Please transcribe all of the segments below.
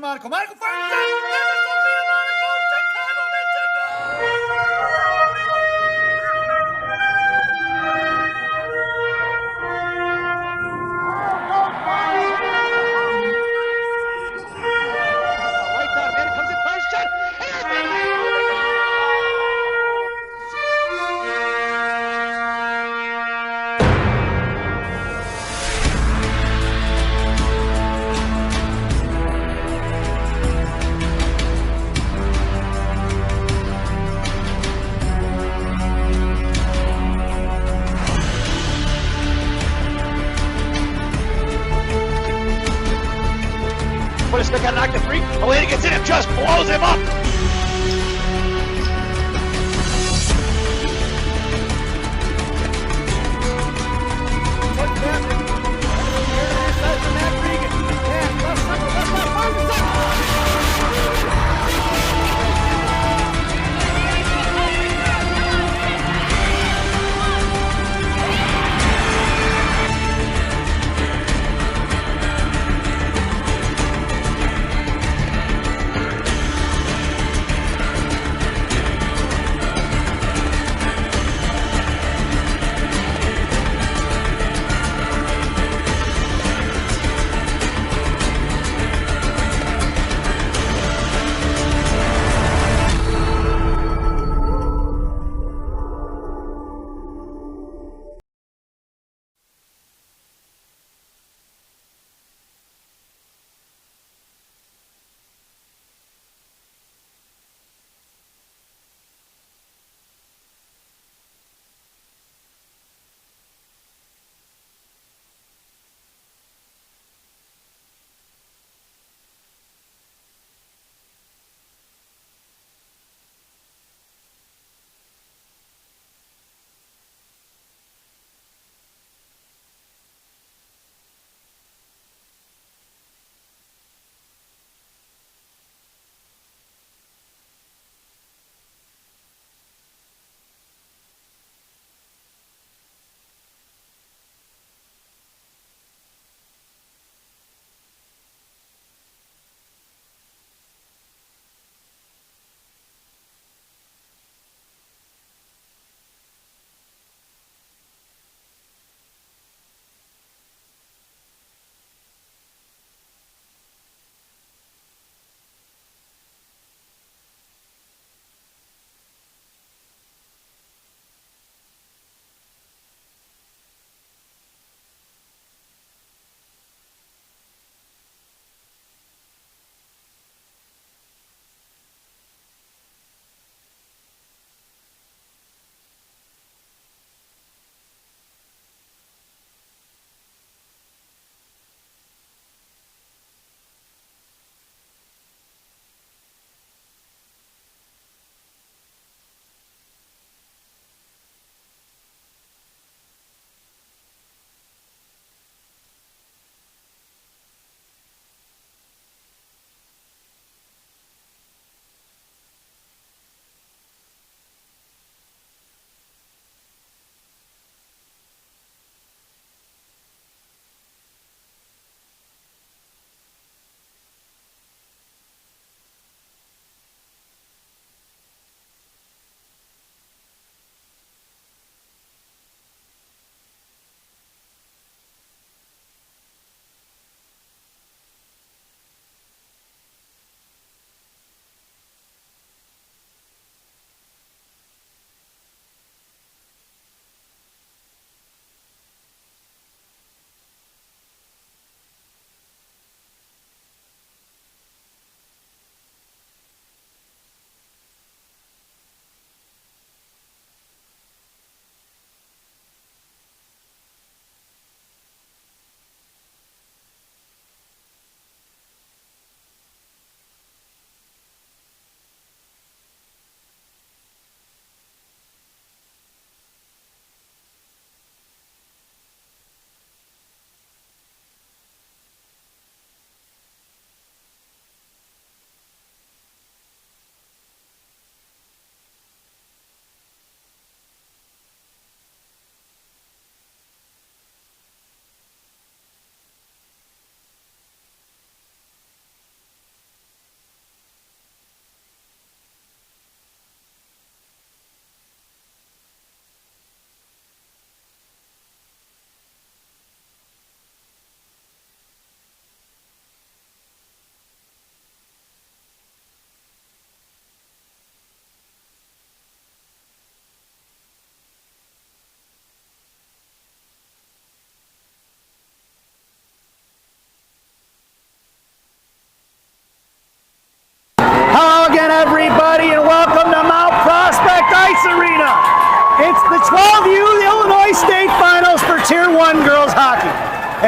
Monaco. Monaco first shot. Ever Sophia Monaco, Chicago, Right down, man. Comes in first shot. Put a stick on knock the three. Elena gets in and just blows him up.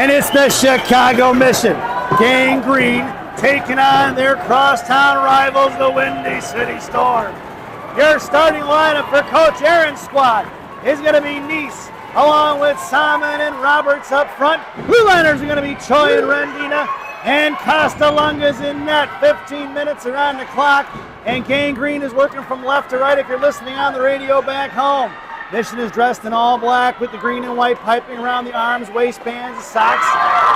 And it's the Chicago Mission. Gang Green taking on their crosstown rivals, the Windy City Storm. Your starting lineup for Coach Aaron's squad is going to be Nice, along with Simon and Roberts up front. Blue Liners are going to be Choi and Rendina, and Costalunga's in net. 15 minutes are on the clock, and Gang Green is working from left to right if you're listening on the radio back home. Mission is dressed in all black with the green and white piping around the arms, waistbands, the socks,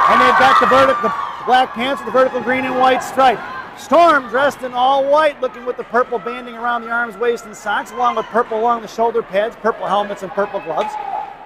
and they've got the black pants with the vertical green and white stripe. Storm dressed in all white, looking with the purple banding around the arms, waist, and socks, along with purple along the shoulder pads, purple helmets, and purple gloves.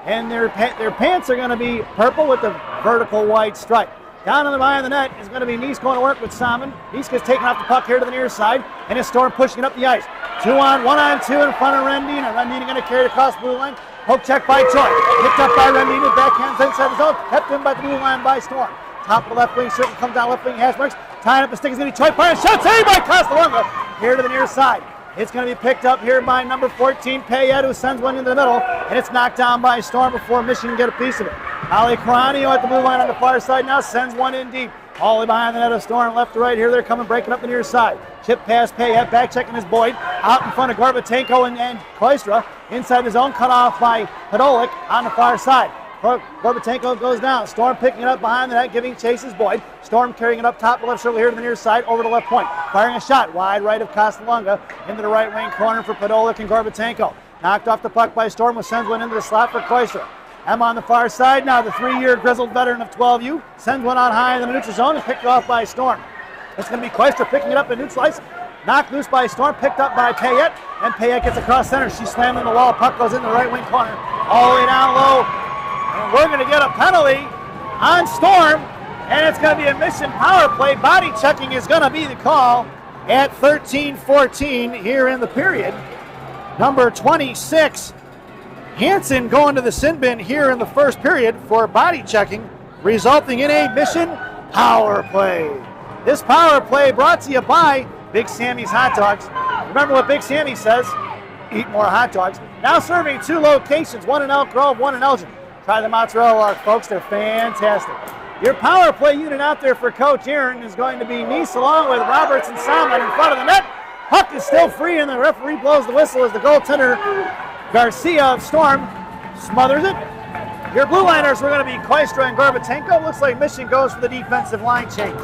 And their pants are going to be purple with the vertical white stripe. Down on the behind the net is going to be Nice going to work with Simon. Nice gets taken off the puck here to the near side, and it's Storm pushing it up the ice. 1-on-2 in front of Rendina. Rendina going to carry it across the blue line. Poke check by Choi. Picked up by Rendina. Backhands inside the zone. Kept in by the blue line by Storm. Top of the left wing circle, comes down left wing hash marks. Tying up the stick is going to be Choi. Fire shot saved by Costalunga. Here to the near side. It's going to be picked up here by number 14, Payette, who sends one into the middle, and it's knocked down by Storm before Mission can get a piece of it. Ali Caranio at the blue line on the far side now sends one in deep. All the way behind the net of Storm, left to right. Here they're coming, breaking up the near side. Chip pass, Payette, back checking his Boyd. Out in front of Gorbatenko and Koistra. Inside the zone, cut off by Podolik on the far side. Gorbatenko goes down. Storm picking it up behind the net, giving chases Boyd. Storm carrying it up top left circle here to the near side, over the left point. Firing a shot wide right of Costalunga into the right wing corner for Podolik and Gorbatenko. Knocked off the puck by Storm, who sends one into the slot for Koistra. Emma on the far side now, the 3-year grizzled veteran of 12U, sends one on high in the neutral zone and picked off by Storm. It's going to be Koistra picking it up in neutral ice. Knocked loose by Storm, picked up by Payette, and Payette gets across center. She's slamming the wall. Puck goes in the right wing corner, all the way down low. And we're going to get a penalty on Storm, and it's going to be a Mission power play. Body checking is going to be the call at 13-14 here in the period. Number 26, Hansen going to the sin bin here in the first period for body checking, resulting in a Mission power play. This power play brought to you by Big Sammy's Hot Dogs. Remember what Big Sammy says, eat more hot dogs. Now serving 2 locations, one in Elk Grove, one in Elgin. Try the mozzarella lark, folks. They're fantastic. Your power play unit out there for Coach Aaron is going to be Nice along with Roberts and Simon in front of the net. Puck is still free, and the referee blows the whistle as the goaltender, Garcia of Storm, smothers it. Your blue liners were going to be Koistra and Gorbatenko. Looks like Mission goes for the defensive line change.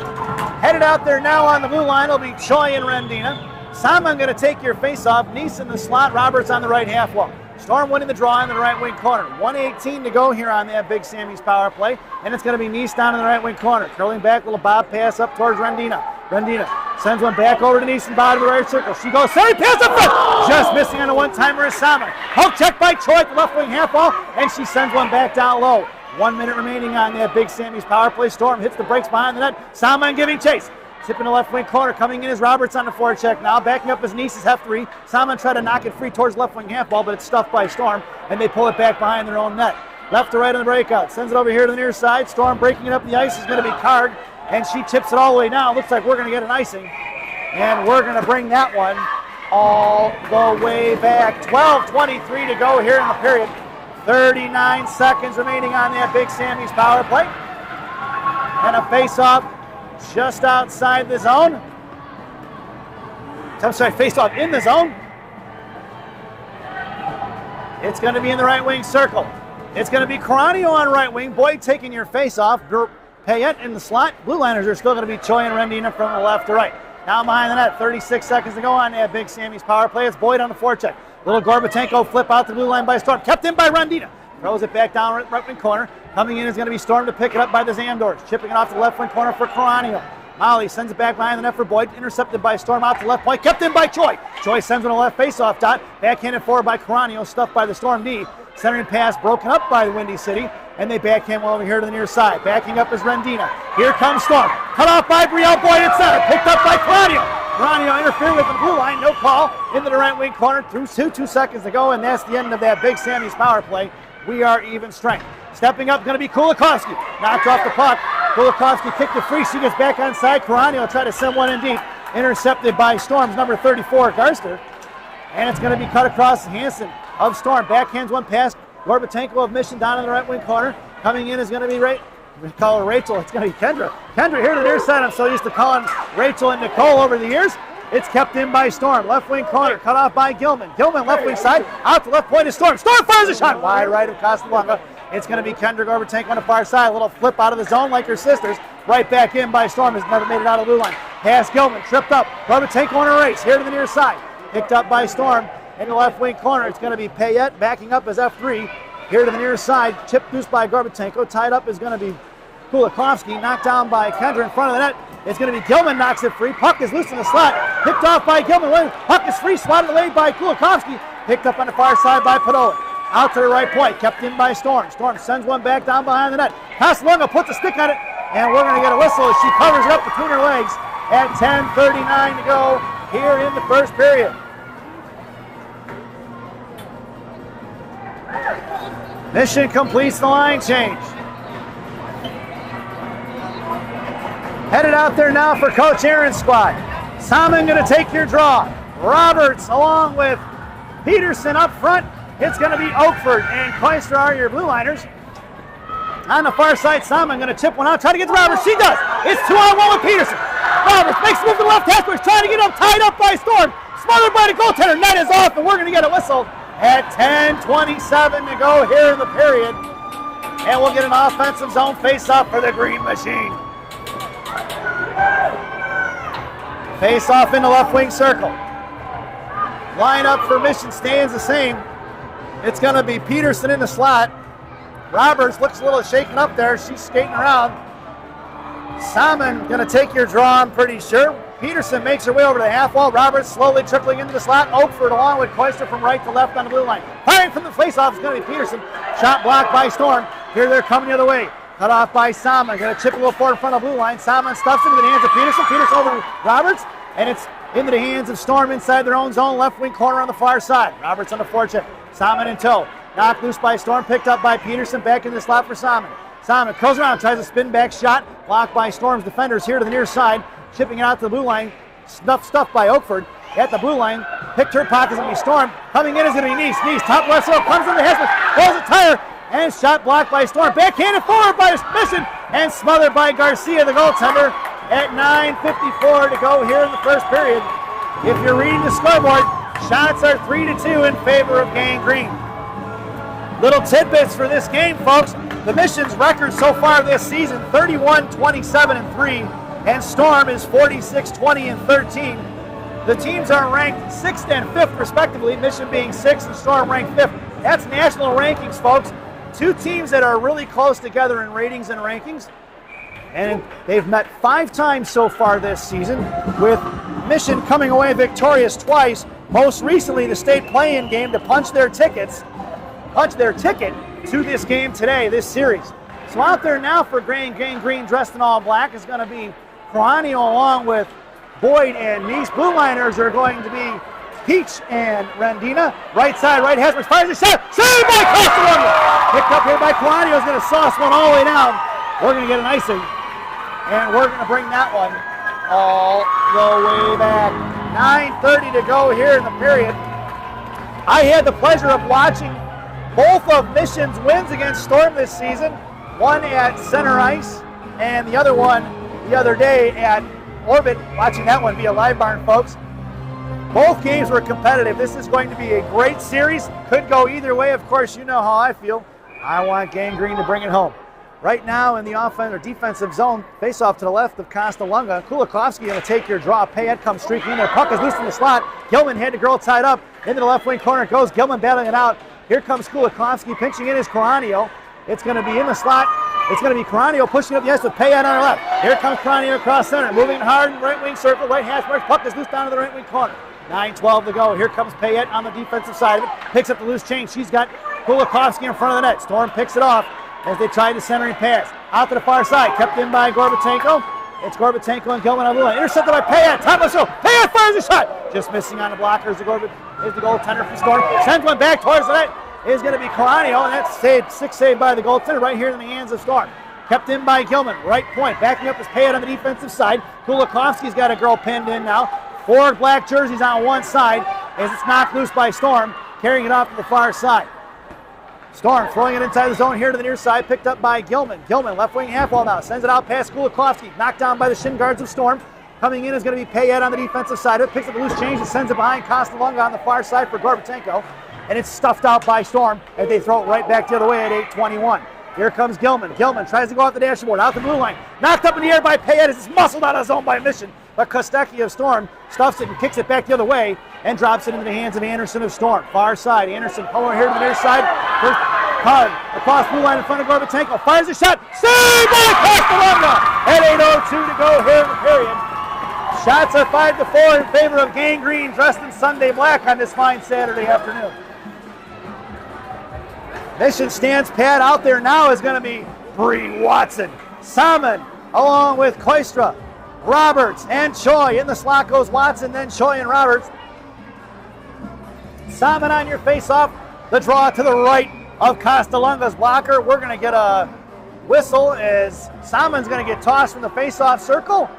Headed out there now on the blue line will be Choi and Rendina. Simon going to take your face-off. Nice in the slot. Roberts on the right half wall. Storm winning the draw in the right wing corner. 1:18 to go here on that Big Sammy's power play. And it's going to be Nice down in the right wing corner. Curling back, little bob pass up towards Rendina. Rendina sends one back over to Nice in bottom of the right circle. She goes, sorry, pass up front. Just missing on a one-timer is Simon. Poke check by Choi at the left wing half wall. And she sends one back down low. 1 minute remaining on that Big Sammy's power play. Storm hits the brakes behind the net. Simon giving chase. Tipping the left wing corner, coming in is Roberts on the forecheck now. Backing up his Nice's F3. Simon tried to knock it free towards left wing half ball, but it's stuffed by Storm, and they pull it back behind their own net. Left to right on the breakout. Sends it over here to the near side. Storm breaking it up the ice is going to be Card, and she chips it all the way down. Looks like we're going to get an icing, and we're going to bring that one all the way back. 12:23 to go here in the period. 39 seconds remaining on that Big Sammy's power play. And a face-off just outside the zone. I'm sorry, face off in the zone. It's going to be in the right wing circle. It's going to be Caranio on right wing. Boyd taking your face off. Payette in the slot. Blue liners are still going to be Choi and Rendina from the left to right. Now behind the net, 36 seconds to go on that Big Sammy's power play. It's Boyd on the forecheck. Little Gorbatenko flip out the blue line by Storm. Kept in by Rendina. Throws it back down right wing corner. Coming in is going to be Storm to pick it up by the Zamdors. Chipping it off the left wing corner for Caranio. Molly sends it back behind the net for Boyd. Intercepted by Storm out to left point. Kept in by Choi. Choi sends it on a left face-off dot. Backhanded forward by Caranio. Stuffed by the Storm D. Centering pass broken up by the Windy City. And they backhand one over here to the near side. Backing up is Rendina. Here comes Storm. Cut off by Brielle Boyd at center. Picked up by Caranio. Caranio interfered with the blue line. No call. Into the right wing corner. Through 2 seconds to go. And that's the end of that Big Sammy's power play. We are even strength. Stepping up, going to be Kulikowski. Knocked off the puck. Kulikowski kicked it free. She gets back on side. Caranio tried to send one in deep. Intercepted by Storm's number 34, Garster. And it's going to be cut across Hansen of Storm. Backhands one past Gorbatenko of Mission down in the right wing corner. Coming in is going to be We call her Rachel. It's going to be Kendra. Kendra here to the near side. I'm so used to calling Rachel and Nicole over the years. It's kept in by Storm. Left wing corner, cut off by Gilman. Gilman, left wing side, out to left point is Storm. Storm fires a shot wide right of Casablanca. It's going to be Kendra Gorbatank on the far side. A little flip out of the zone like her sisters. Right back in by Storm. Has never made it out of the blue line. Pass Gilman, tripped up. Gorbatank on a race. Here to the near side. Picked up by Storm. In the left wing corner, it's going to be Payette backing up as F3. Here to the near side. Chip loose by Gorbatenko. Tied up is going to be Kulikovsky. Knocked down by Kendra in front of the net. It's going to be Gilman knocks it free. Puck is loose in the slot. Picked off by Gilman. Puck is free. Swatted away by Kulikovsky. Picked up on the far side by Padola. Out to the right point. Kept in by Storm. Storm sends one back down behind the net. Casablanca puts a stick on it. And we're going to get a whistle as she covers it up between her legs at 10:39 to go here in the first period. Mission completes the line change. Headed out there now for Coach Aaron's squad. Simon going to take your draw. Roberts along with Peterson up front. It's going to be Oakford and Koister are your blue liners. On the far side, Simon going to chip one out, try to get to Roberts. She does. It's 2-on-1 with Peterson. Roberts makes a move to the left hash mark, trying to get up, tied up by Storm. Smothered by the goaltender. Net is off, and we're going to get a whistle at 10:27 to go here in the period. And we'll get an offensive zone face-off for the Green Machine. Face-off in the left wing circle. Line-up for Mission stands the same. It's going to be Peterson in the slot. Roberts looks a little shaken up there. She's skating around. Simon going to take your draw, I'm pretty sure. Peterson makes her way over to the half wall. Roberts slowly trickling into the slot. Oakford along with Koister from right to left on the blue line. Firing from the faceoff is going to be Peterson. Shot blocked by Storm. Here they're coming the other way. Cut off by Simon. Going to chip a little forward in front of the blue line. Simon stuffs it into the hands of Peterson. Peterson over to Roberts. And it's into the hands of Storm inside their own zone. Left wing corner on the far side. Roberts on the forecheck. Simon in tow. Knocked loose by Storm. Picked up by Peterson. Back in the slot for Simon. Simon curls around. Tries a spin back shot. Blocked by Storm's defenders here to the near side. Chipping it out to the blue line. Stuffed by Oakford. At the blue line. Picked her pocket. It's going to be Storm. Coming in is going to be Nice. Nice top left circle. Comes in the head. Pulls a tire. And shot blocked by Storm. Backhanded forward by Mission. And smothered by Garcia, the goaltender. At 9:54 to go here in the first period. If you're reading the scoreboard, shots are 3-2 in favor of Gang Green. Little tidbits for this game, folks. The Mission's record so far this season, 31-27-3, and Storm is 46-20-13. The teams are ranked 6th and 5th, respectively, Mission being 6th and Storm ranked 5th. That's national rankings, folks. Two teams that are really close together in ratings and rankings. And they've met 5 times so far this season, with Mission coming away victorious twice, most recently the state play-in game to punch their ticket to this game today, this series. So out there now for Gang Green dressed in all black is going to be Cranio along with Boyd and Nice. Blue liners are going to be Peach and Rendina. Right side, right hash mark, fires a shot. Saved by Costa. Picked up here by Cranio is going to sauce one all the way down. We're going to get an icing. And we're going to bring that one all the way back. 9:30 to go here in the period. I had the pleasure of watching both of Mission's wins against Storm this season. One at center ice and the other one the other day at Orbit. Watching that one via Live Barn, folks. Both games were competitive. This is going to be a great series. Could go either way. Of course, you know how I feel. I want Gang Green to bring it home. Right now in the offensive or defensive zone, face off to the left of Costa-Lunga. Kulikovsky going to take your draw. Payette comes streaking in there. Puck is loose in the slot. Gilman had the girl tied up. Into the left wing corner it goes. Gilman battling it out. Here comes Kulikovsky. Pinching in is Cranio. It's going to be in the slot. It's going to be Cranio pushing up the ice with Payette on her left. Here comes Cranio across center. Moving hard in right wing circle. Right hash mark. Puck is loose down to the right wing corner. 9:12 to go. Here comes Payette on the defensive side of it. Picks up the loose chain. She's got Kulikovsky in front of the net. Storm picks it off as they try the centering pass. Out to the far side, kept in by Gorbatenko. It's Gorbatenko and Gilman on the line. Intercepted by Payette, top of the show. Payette fires a shot. Just missing on the blocker is the goaltender from Storm. Sends one back towards the net. Is going to be Cranio, and that's saved, 6 saved by the goaltender right here in the hands of Storm. Kept in by Gilman, right point. Backing up is Payette on the defensive side. Kulikovsky's got a girl pinned in now. 4 black jerseys on one side as it's knocked loose by Storm, carrying it off to the far side. Storm throwing it inside the zone here to the near side, picked up by Gilman. Gilman, left wing half wall now, sends it out past Kulikowski, knocked down by the shin guards of Storm. Coming in is going to be Payette on the defensive side. It picks up a loose change and sends it behind Kostalunga on the far side for Gorbatenko. And it's stuffed out by Storm as they throw it right back the other way at 8:21. Here comes Gilman. Gilman tries to go off the dashboard, out the blue line. Knocked up in the air by Payette as it's muscled out of zone by Mission. But Kostecki of Storm stuffs it and kicks it back the other way and drops it into the hands of Anderson of Storm. Far side, Anderson pulling here to the near side. First card across blue line in front of Gorbatenko. Fires a shot. Saved by Kostalunga at 8:02 to go here in the period. Shots are 5-4 in favor of Gang Green, dressed in Sunday black on this fine Saturday afternoon. Mission stands pat. Out there now is going to be Bree Watson. Salmon along with Koistra, Roberts, and Choi. In the slot goes Watson, then Choi and Roberts. Salmon on your face-off. The draw to the right of Kostalunga's blocker. We're going to get a whistle as Salmon's going to get tossed from the face-off circle.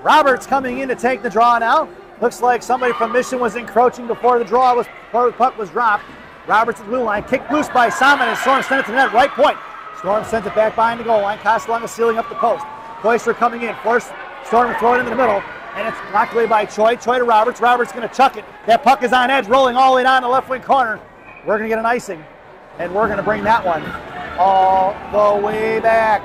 Roberts coming in to take the draw now. Looks like somebody from Mission was encroaching before the puck was dropped. Roberts at the blue line, kicked loose by Salmon, and Storm sent it to the net, right point. Storm sends it back behind the goal line. Kostalunga sealing up the post. Koistra coming in, forced Storm to throw it into the middle, and it's knocked away by Choi. Choi to Roberts. Roberts going to chuck it. That puck is on edge, rolling all the way down the left wing corner. We're going to get an icing, and we're going to bring that one all the way back.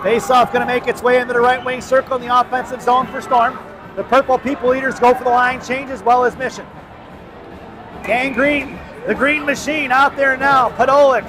Face-off going to make its way into the right wing circle in the offensive zone for Storm. The Purple People Eaters go for the line change as well as Mission. Gang Green, the Green Machine out there now. Podolik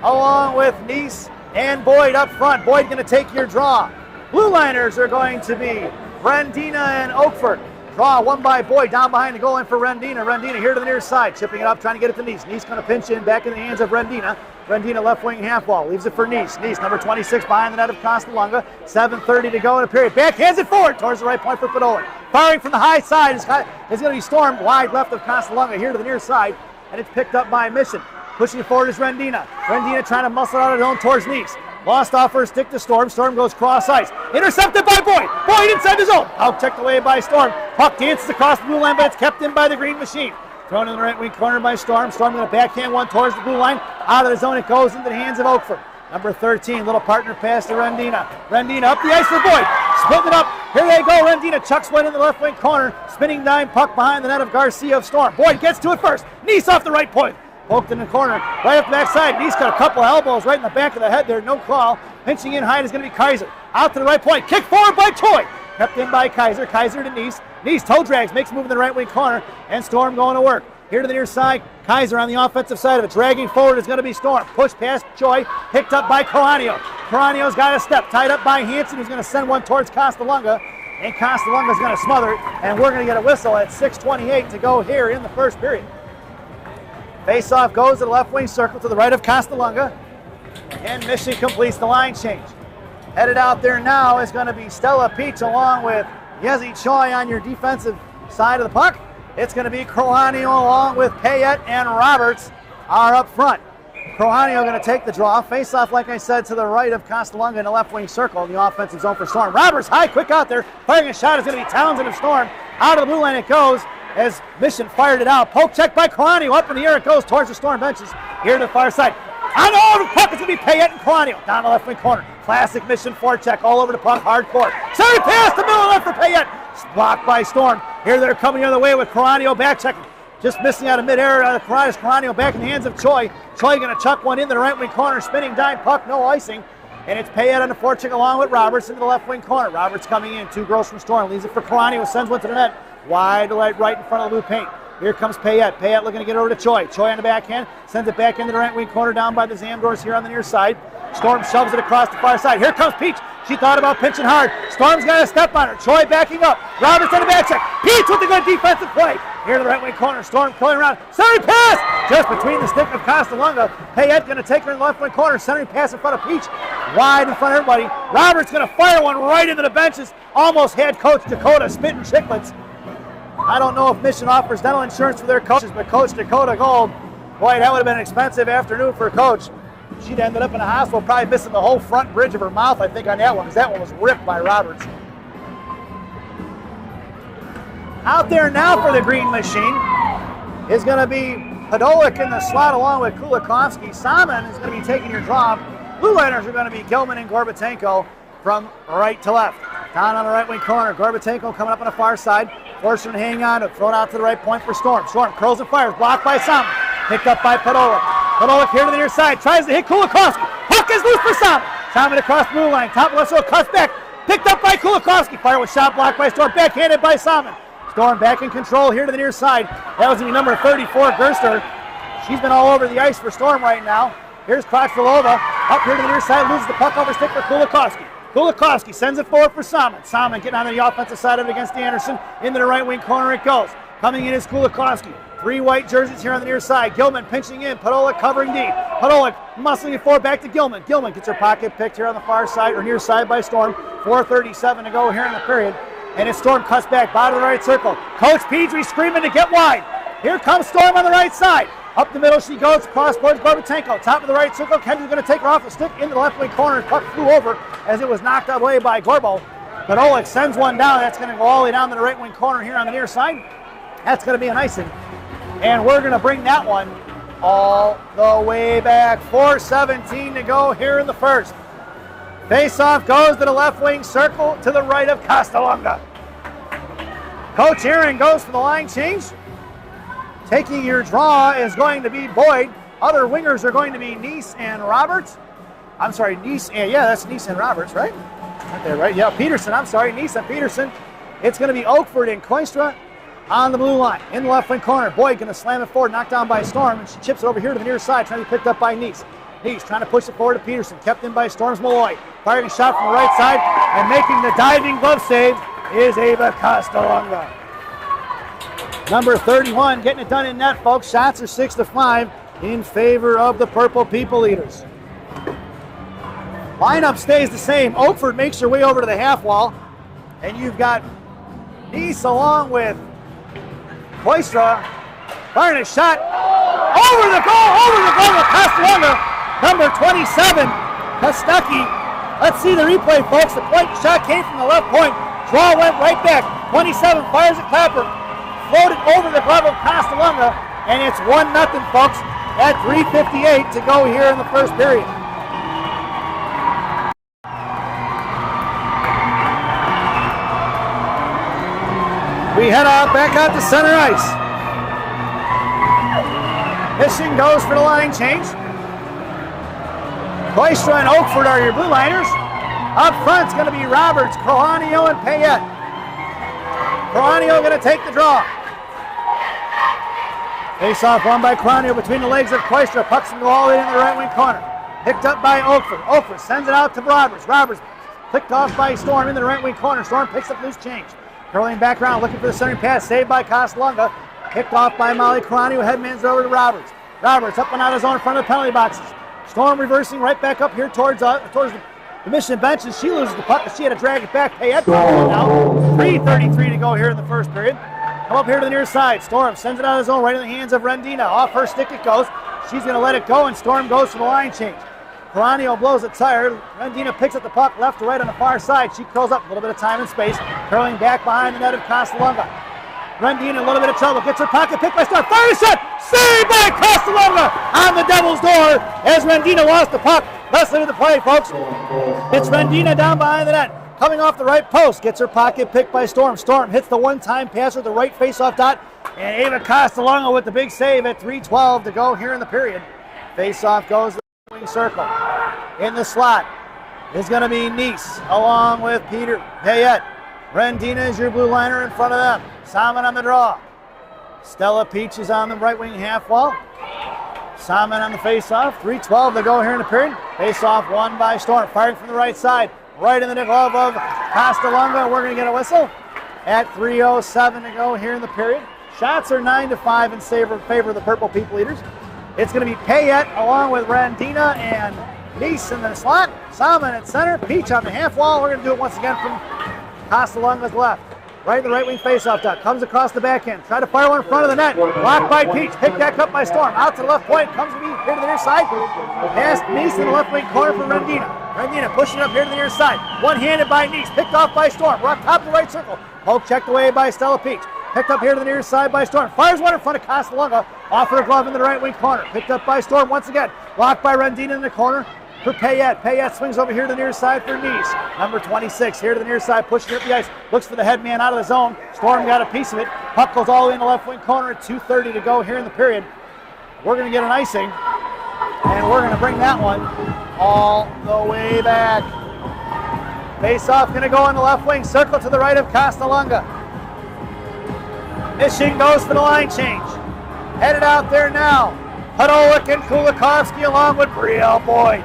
along with Neese and Boyd up front. Boyd going to take your draw. Blue liners are going to be Rendina and Oakford. Draw one by Boyd down behind the goal line for Rendina. Rendina here to the near side, chipping it up, trying to get it to Neese. Neese going to pinch in back in the hands of Rendina. Rendina left wing half wall, leaves it for Neese. Neese, number 26, behind the net of Kostalunga. 7:30 to go in a period. Backhands it forward towards the right point for Podolik. Firing from the high side is going to be Storm wide left of Kostalunga here to the near side, and it's picked up by Mission. Pushing it forward is Rendina. Rendina trying to muscle out of zone towards Neese. Lost off her stick to Storm. Storm goes cross ice. Intercepted by Boyd. Boyd inside the zone. Out checked away by Storm. Puck dances across the blue line, but it's kept in by the Green Machine. Thrown in the right wing corner by Storm. Storm going to backhand one towards the blue line. Out of the zone, it goes into the hands of Oakford. Number 13, little partner pass to Rendina. Rendina up the ice for Boyd. Splitting it up. Here they go. Rendina chucks one in the left wing corner. Spinning dime puck behind the net of Garcia of Storm. Boyd gets to it first. Neese off the right point. Poked in the corner, right up the backside. Neese got a couple of elbows right in the back of the head there. No call. Pinching in high is going to be Kaiser. Out to the right point. Kick forward by Choi. Kept in by Kaiser. Kaiser to Neese. Neese toe drags, makes a move in the right wing corner, and Storm going to work. Here to the near side. Kaiser on the offensive side of it. Dragging forward is going to be Storm. Push past Choi. Picked up by Coranio. Coranio's got a step. Tied up by Hansen, who's going to send one towards Kostalunga. And Kostalunga's going to smother it. And we're going to get a whistle at 6:28 to go here in the first period. Face-off goes to the left wing circle to the right of Kostalunga. And Mission completes the line change. Headed out there now is going to be Stella Peach along with Yezi Choi on your defensive side of the puck. It's going to be Crohanio along with Payette and Roberts are up front. Crohanio going to take the draw. Face-off, like I said, to the right of Kostalunga in the left wing circle in the offensive zone for Storm. Roberts high, quick out there. Firing a shot is going to be Townsend of Storm. Out of the blue line it goes as Mission fired it out. Poke check by Crohanio. Up in the air it goes towards the Storm benches. Here to the far side. On all the puck, it's going to be Payette and Crohanio. Down the left wing corner. Classic Mission forecheck all over the puck, hardcore. Sorry pass, the middle left for Payette. Blocked by Storm. Here they're coming the other way with Crohanio back checking. Just missing out of midair. Crohanio back in the hands of Choi. Choi going to chuck one into the right wing corner. Spinning dime puck, no icing. And it's Payette on the forecheck along with Roberts into the left wing corner. Roberts coming in, two girls from Storm. Leaves it for Crohanio, sends one to the net. Wide to right in front of the blue paint. Here comes Payette. Payette looking to get over to Choi. Choi on the backhand. Sends it back into the right wing corner down by the Zamdors here on the near side. Storm shoves it across the far side. Here comes Peach. She thought about pinching hard. Storm's got a step on her. Choi backing up. Roberts on the back check. Peach with the good defensive play. Here to the right wing corner. Storm going around. Centering pass! Just between the stick of Kostalunga. Payette going to take her in the left wing corner. Centering pass in front of Peach. Wide in front of everybody. Roberts going to fire one right into the benches. Almost had Coach Dakota spitting chicklets. I don't know if Mission offers dental insurance for their coaches, but Coach Dakota Gold, boy, that would have been an expensive afternoon for a coach. She'd ended up in a hospital, probably missing the whole front bridge of her mouth, I think, on that one, because that one was ripped by Roberts. Out there now for the Green Machine is going to be Podolik in the slot along with Kulikovsky. Salmon is going to be taking your draw. Blue liners are going to be Gilman and Gorbatenko from right to left. Down on the right wing corner, Gorbatenko coming up on the far side. Forstner hanging on to throw it out to the right point for Storm. Storm curls and fires, blocked by Salmon. Picked up by Podolik. Podolik here to the near side, tries to hit Kulikovsky. Puck is loose for Salmon. Salmon across the blue line, top left, so cuts back. Picked up by Kulikovsky. Fire with shot blocked by Storm, backhanded by Salmon. Storm back in control here to the near side. That was going to be number 34, Gerster. She's been all over the ice for Storm right now. Here's Krotchvilova. Up here to the near side, loses the puck over stick for Kulikovsky. Kulikovsky sends it forward for Salmon. Salmon getting on the offensive side of it against Anderson. Into the right wing corner it goes. Coming in is Kulikovsky. 3 white jerseys here on the near side. Gilman pinching in. Podolik covering D. Podolik muscling it forward back to Gilman. Gilman gets her pocket picked here on the far side or near side by Storm. 4:37 to go here in the period. And his Storm cuts back, bottom of the right circle. Coach Pedri screaming to get wide. Here comes Storm on the right side. Up the middle she goes, cross towards Gorbatenko. Top of the right circle, Kendrick's going to take her off the stick into the left wing corner. Puck flew over as it was knocked away by Gorbo. Podolik sends one down. That's going to go all the way down to the right wing corner here on the near side. That's going to be an icing. And we're going to bring that one all the way back. 4:17 to go here in the first. Face-off goes to the left wing circle to the right of Costalunga. Coach Aaron goes for the line change. Taking your draw is going to be Boyd. Other wingers are going to be Neese and Roberts. I'm sorry, Neese and, yeah, that's Neese and Roberts, right? Right there, right? Yeah, Peterson, I'm sorry, Neese and Peterson. It's going to be Oakford and Koistra on the blue line. In the left wing corner, Boyd going to slam it forward, knocked down by Storm, and she chips it over here to the near side, trying to be picked up by Neese. Neese trying to push it forward to Peterson, kept in by Storm's Malloy. Firing a shot from the right side, and making the diving glove save is Ava Costalunga. Number 31 getting it done in net, folks. Shots are 6-5 in favor of the Purple People Eaters. Lineup stays the same. Oakford makes her way over to the half wall, and you've got Neese along with Koistra firing a shot over the goal of Costalunga. Number 27, Kostecki. Let's see the replay, folks. The point shot came from the left point. Draw went right back. 27 fires at Clapper. Floated over the glove of Costalunga, and it's 1-0, folks, at 3:58 to go here in the first period. We head out back out to center ice. Mission goes for the line change. Koistra and Oakford are your blue liners. Up front's going to be Roberts, Crohanio, and Payette. Crohanio going to take the draw. Face-off won by Crohanio between the legs of Koistra. Puck's going to go all the way in the right wing corner. Picked up by Oakford. Oakford sends it out to Roberts. Roberts picked off by Storm in the right wing corner. Storm picks up loose change. Curling back around, looking for the centering pass. Saved by Costalunga. Picked off by Molly Crohanio. Headman's over to Roberts. Roberts up and out of zone in front of the penalty boxes. Storm reversing right back up here towards the Mission bench, and she loses the puck, but she had to drag it back. Payette now. 3:33 to go here in the first period. Come up here to the near side. Storm sends it out of zone right in the hands of Rendina. Off her stick it goes. She's going to let it go, and Storm goes for the line change. Crohanio blows it tired. Rendina picks up the puck left to right on the far side. She curls up a little bit of time and space, curling back behind the net of Costalunga. Rendina in a little bit of trouble. Gets her pocket picked by Storm. Fire shot! Saved by Costalunga on the Devil's door as Rendina lost the puck. Let's look at the play, folks. It's Rendina down behind the net. Coming off the right post. Gets her pocket picked by Storm. Storm hits the one-time pass with the right face-off dot. And Ava Costalunga with the big save at 3:12 to go here in the period. Face-off goes to the wing circle. In the slot is going to be Neese along with Peter Payette. Rendina is your blue liner in front of them. Salmon on the draw. Stella Peach is on the right wing half wall. Salmon on the face-off. 3:12 to go here in the period. Face-off won by Storm. Firing from the right side. Right in the glove of Costalunga. We're going to get a whistle at 3:07 to go here in the period. Shots are 9-5 in favor of the Purple People Eaters. It's going to be Payette along with Rendina and Neese in the slot. Salmon at center. Peach on the half wall. We're going to do it once again from Costalunga's left. Right in the right wing faceoff dot. Comes across the backhand. Try to fire one in front of the net. Blocked by Peach. Picked back up by Storm. Out to the left point. Comes to me here to the near side. Past Neese in the left wing corner for Rendina. Rendina pushing up here to the near side. One-handed by Neese. Picked off by Storm. We're up top of the right circle. Poke checked away by Stella Peach. Picked up here to the near side by Storm. Fires one in front of Castellunga. Off her glove in the right wing corner. Picked up by Storm once again. Blocked by Rendina in the corner for Payette. Payette swings over here to the near side for Nice. Number 26 here to the near side, pushing it up the ice. Looks for the head man out of the zone. Storm got a piece of it. Puck goes all the way in the left wing corner at 2:30 to go here in the period. We're going to get an icing, and we're going to bring that one all the way back. Face off going to go in the left wing circle to the right of Castellunga. Mission goes for the line change. Headed out there now. Podolak and Kulikovsky along with Brielle Boyd.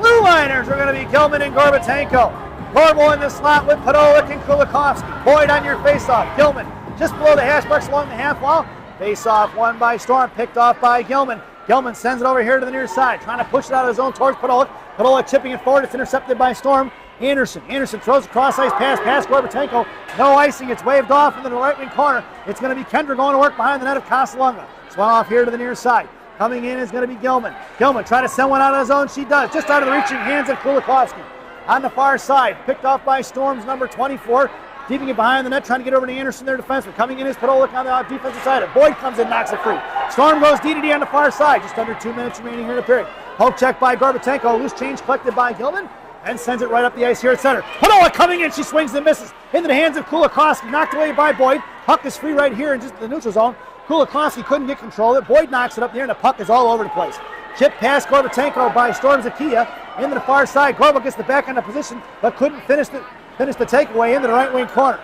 Blue liners are going to be Gilman and Gorbatenko. Corbo in the slot with Podolak and Kulikovsky. Boyd on your faceoff. Gilman just below the hash marks along the half wall. Face-off won by Storm, picked off by Gilman. Gilman sends it over here to the near side, trying to push it out of the zone towards Podolak. Podolak chipping it forward. It's intercepted by Storm. Anderson throws a cross-ice pass past Gorbatenko. No icing. It's waved off into the right wing corner. It's going to be Kendra going to work behind the net of Castellunga. Swung off here to the near side. Coming in is going to be Gilman. Gilman trying to send one out of the zone. She does. Just out of the reaching hands of Kulikovsky. On the far side, picked off by Storm's number 24. Keeping it behind the net, trying to get over to Anderson, their defenseman. Coming in is Podolak on the defensive side. Boyd comes in, knocks it free. Storm goes D-to-D on the far side. Just under 2 minutes remaining here in the period. Poke check by Gorbatenko. Loose change collected by Gilman. And sends it right up the ice here at center. Podolak coming in. She swings and misses. Into the hands of Kulikovsky. Knocked away by Boyd. Puck is free right here in just the neutral zone. Kulikovsky couldn't get control of it. Boyd knocks it up there, and the puck is all over the place. Chip past Gorbatenko by Storm Zakia. Into the far side. Gorba gets the back end of position, but couldn't finish the takeaway into the right wing corner.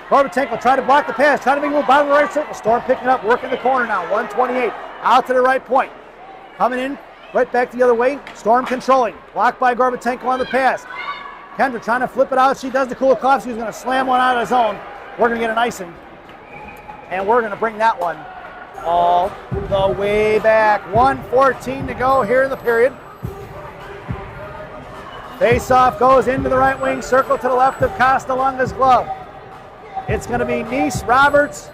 Gorbatenko tried to block the pass, trying to make a move bottom of the right circle. Storm picking up, working the corner now. 128 out to the right point. Coming in, right back the other way. Storm controlling. Blocked by Gorbatenko on the pass. Kendra trying to flip it out. She does to Kulikovsky, who's going to slam one out of the zone. We're going to get an icing. And we're going to bring that one all the way back. 1:14 to go here in the period. Face-off goes into the right wing circle to the left of Castellunga's glove. It's going to be Nice, Roberts,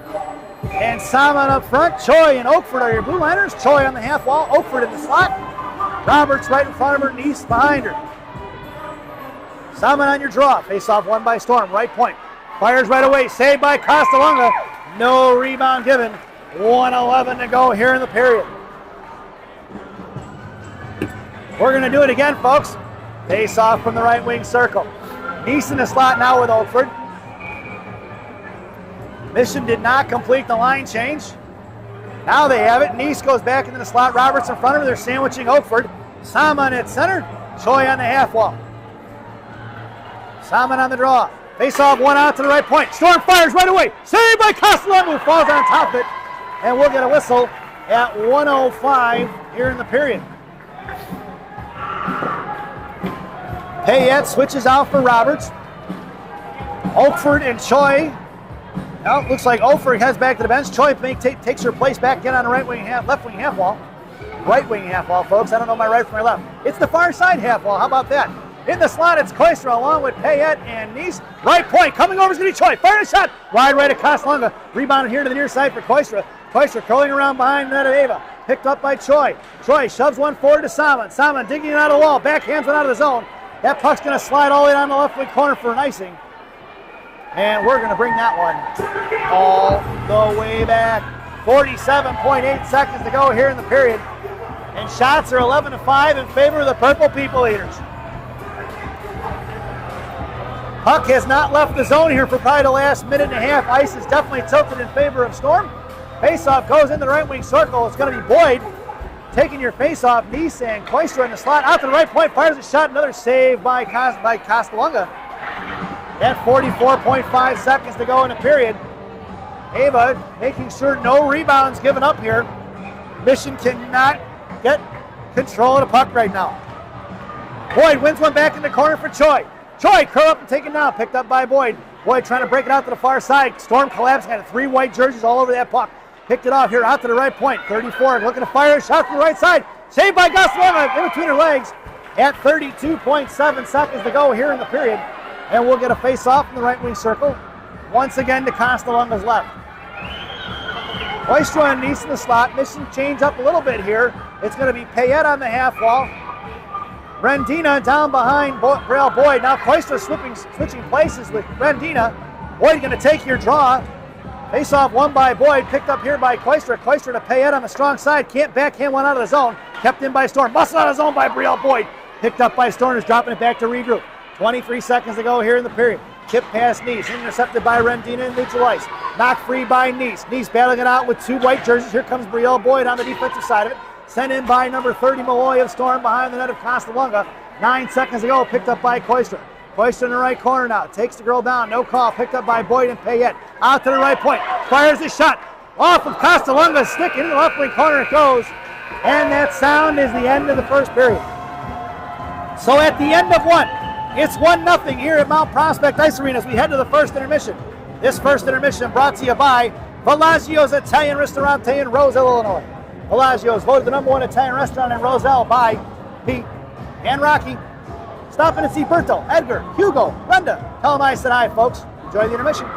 and Salmon up front. Choi and Oakford are your blue liners. Choi on the half wall, Oakford in the slot. Roberts right in front of her, Nice behind her. Salmon on your draw. Face-off won by Storm, right point. Fires right away, saved by Castellunga. No rebound given. 1:11 to go here in the period. We're going to do it again, folks. Face-off from the right wing circle. Nice in the slot now with Oakford. Mission did not complete the line change. Now they have it. Nice goes back into the slot. Roberts in front of her. They're sandwiching Oakford. Salmon at center. Choi on the half wall. Salmon on the draw. Face-off one out to the right point. Storm fires right away. Saved by Castellunga, who falls on top of it. And we'll get a whistle at 1:05 here in the period. Payette switches out for Roberts. Oakford and Choi. Now it looks like Oakford heads back to the bench. Choi takes her place back in on the left wing half wall. Right wing half wall, folks. I don't know my right from my left. It's the far side half wall. How about that? In the slot, it's Koistra along with Payette and Nice. Right point. Coming over is going to be Choi. Firing a shot. Wide right at Castellunga. Rebounded here to the near side for Koistra. Koistra curling around behind the net of Ava. Picked up by Choi. Choi shoves one forward to Salmon. Salmon digging it out of the wall. Backhands it out of the zone. That puck's going to slide all the way down the left wing corner for an icing. And we're going to bring that one all the way back. 47.8 seconds to go here in the period. And shots are 11-5 in favor of the Purple People Eaters. Puck has not left the zone here for probably the last minute and a half. Ice is definitely tilted in favor of Storm. Faceoff goes in the right wing circle. It's going to be Boyd taking your faceoff. Nice and Koistra in the slot. Out to the right point. Fires a shot. Another save by Castellunga. At 44.5 seconds to go in the period. Ava making sure no rebounds given up here. Mission cannot get control of the puck right now. Boyd wins one back in the corner for Choi. Choi curl up and take it down. Picked up by Boyd. Boyd trying to break it out to the far side. Storm collapsing. Had 3 white jerseys all over that puck. Picked it off here out to the right point. 34 looking to fire a shot from the right side. Saved by Castellunga in between her legs. At 32.7 seconds to go here in the period. And we'll get a face-off in the right wing circle. Once again to Castellunga's left. Koistra and Nice in the slot. Mission change up a little bit here. It's going to be Payette on the half wall. Rendina down behind Brielle Boyd. Now Koistra switching places with Rendina. Boyd going to take your draw. Face-off won by Boyd, picked up here by Koistra. Koistra to Payette on the strong side, can't backhand one out of the zone. Kept in by Storm, busted out of the zone by Brielle Boyd. Picked up by Storm, is dropping it back to regroup. 23 seconds to go here in the period. Chip past Nice, intercepted by Rendina and neutral ice. Knocked free by Nice. Nice battling it out with two white jerseys. Here comes Brielle Boyd on the defensive side of it. Sent in by number 30 Malloy of Storm behind the net of Castalunga. 9 seconds to go, picked up by Koistra. Koistra in the right corner now, takes the girl down, no call, picked up by Boyd and Payette. Out to the right point, fires the shot. Off of Castalunga's stick, into the left wing corner it goes. And that sound is the end of the first period. So at the end of one, it's 1-0 here at Mount Prospect Ice Arena as we head to the first intermission. This first intermission brought to you by Villaggio's Italian Ristorante in Roselle, Illinois. Villaggio's voted the #1 Italian restaurant in Roselle by Pete and Rocky. Stop in and see Berto, Edgar, Hugo, Brenda. Tell them I said hi, folks. Enjoy the intermission.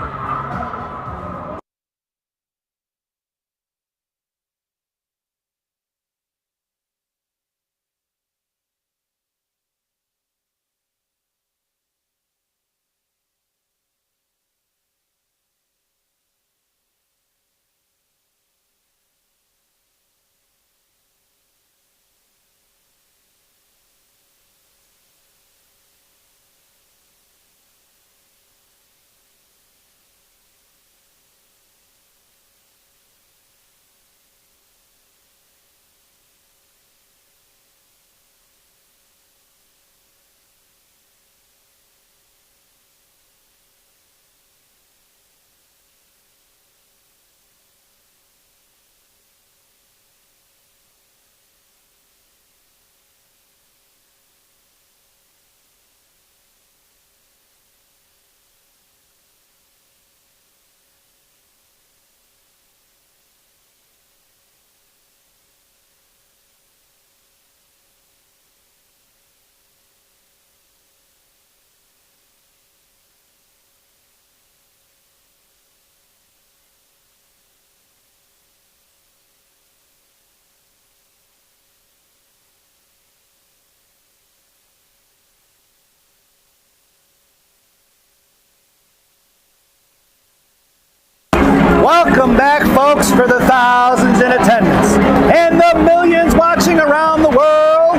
Welcome back, folks, for the thousands in attendance and the millions watching around the world.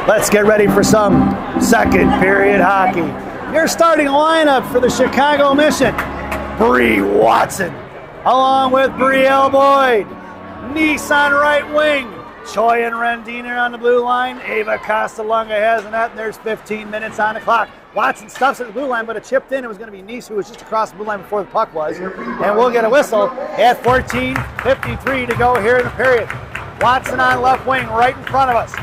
Let's get ready for some second period hockey. Your starting lineup for the Chicago Mission: Bree Watson, along with Brielle Boyd. Nice on right wing. Choi and Rendina on the blue line. Ava Castalunga has a net, and there's 15 minutes on the clock. Watson stuffs at the blue line, but it chipped in. It was going to be Nice, who was just across the blue line before the puck was. And we'll get a whistle at 14:53 to go here in the period. Watson on left wing, right in front of us.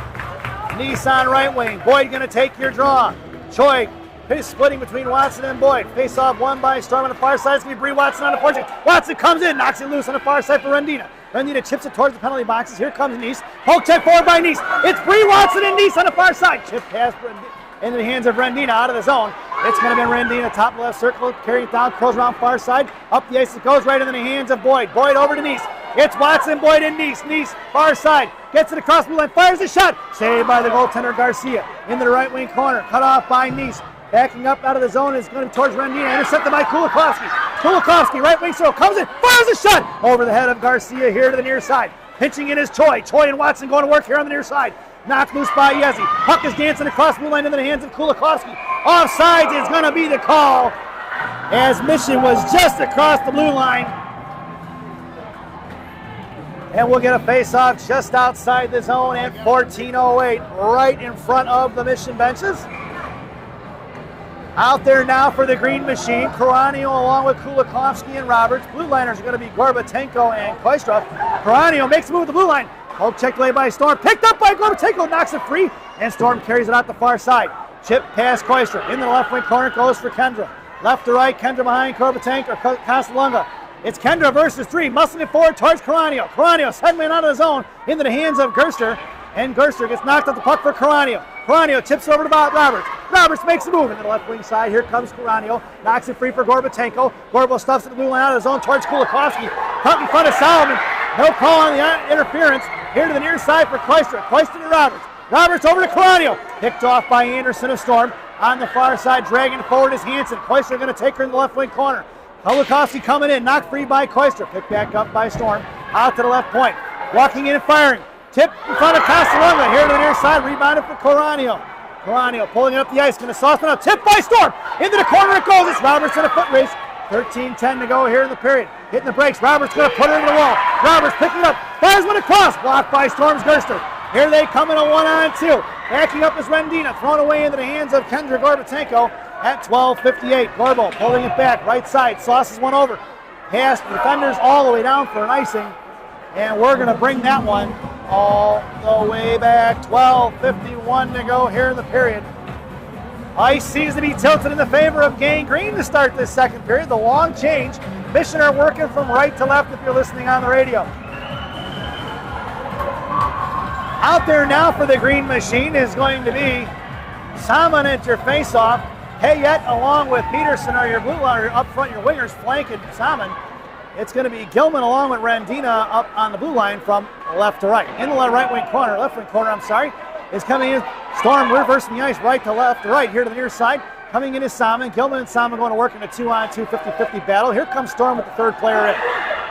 Nice on right wing. Boyd going to take your draw. Choi is splitting between Watson and Boyd. Face off won by Storm on the far side. It's going to be Bree Watson on the forecheck. Watson comes in, knocks it loose on the far side for Rendina. Rendina chips it towards the penalty boxes. Here comes Nice. Poke check forward by Nice. It's Bree Watson and Nice on the far side. Chip pass into the hands of Rendina out of the zone. It's going to be Rendina, top left circle, carrying it down, curls around far side. Up the ice it goes, right into the hands of Boyd. Boyd over to Nice. It's Watson, Boyd, and Nice. Nice, far side, gets it across the blue line, fires a shot. Saved by the goaltender Garcia. Into the right wing corner, cut off by Nice. Backing up out of the zone is going to be towards Rendina. Intercepted by Kulikowski. Kulikowski, right wing circle, comes in, fires a shot over the head of Garcia here to the near side. Pinching in is Choi. Choi and Watson going to work here on the near side. Knocked loose by Yezi. Puck is dancing across the blue line into the hands of Kulikowski. Offsides is going to be the call, as Mission was just across the blue line. And we'll get a face-off just outside the zone at 14:08, right in front of the Mission benches. Out there now for the Green Machine, Karanio along with Kulikowski and Roberts. Blue liners are going to be Gorbatenko and Koistra. Karanio makes a move with the blue line. Poke checked away by Storm. Picked up by Gorbatenko, knocks it free, and Storm carries it out the far side. Chip past Koistra. In the left wing corner goes for Kendra. Left to right, Kendra behind Gorbatenko or Castalunga. It's Kendra versus three, muscling it forward towards Karanio. Karanio suddenly out of the zone into the hands of Gerster, and Gerster gets knocked off the puck for Karanio. Karanio tips it over to Roberts. Roberts makes a move into the left wing side. Here comes Karanio. Knocks it free for Gorbatenko. Gorbo stuffs it the blue line out of the zone towards Kulikowski. Cut in front of Solomon. No call on the interference. Here to the near side for Koistra. Koistra to Roberts. Roberts over to Karanio. Picked off by Anderson of Storm. On the far side, dragging forward is Hansen. Koistra going to take her in the left wing corner. Kolakowski coming in, knocked free by Koister. Picked back up by Storm. Out to the left point. Walking in and firing. Tip in front of Castellonga. Here to the near side. Rebounded for Coranio. Coranio pulling it up the ice. Going to sauce it out. Tip by Storm. Into the corner it goes. It's Roberts in a foot race. 13-10 to go here in the period. Hitting the brakes. Roberts going to put it into the wall. Roberts picking it up. Fires one across. Blocked by Storm's Gerster. Here they come in a 1-on-2. Backing up is Rendina. Thrown away into the hands of Kendra Gorbatenko at 12:58. Gorbo pulling it back. Right side. Sauces one over. Past the defenders all the way down for an icing. And we're going to bring that one all the way back. 12:51 to go here in the period. Ice seems to be tilted in the favor of Gang Green to start this second period. The long change. Mission are working from right to left if you're listening on the radio. Out there now for the Green Machine is going to be Salmon at your face-off. Hayet along with Peterson are your blue line, up front, your wingers flanking Salmon. It's going to be Gilman along with Rendina up on the blue line from left to right. In the left wing corner, is coming in. Storm reversing the ice right to left to right here to the near side. Coming in is Salmon. Gilman and Salmon going to work in a 2-on-2 50-50 battle. Here comes Storm with the third player in.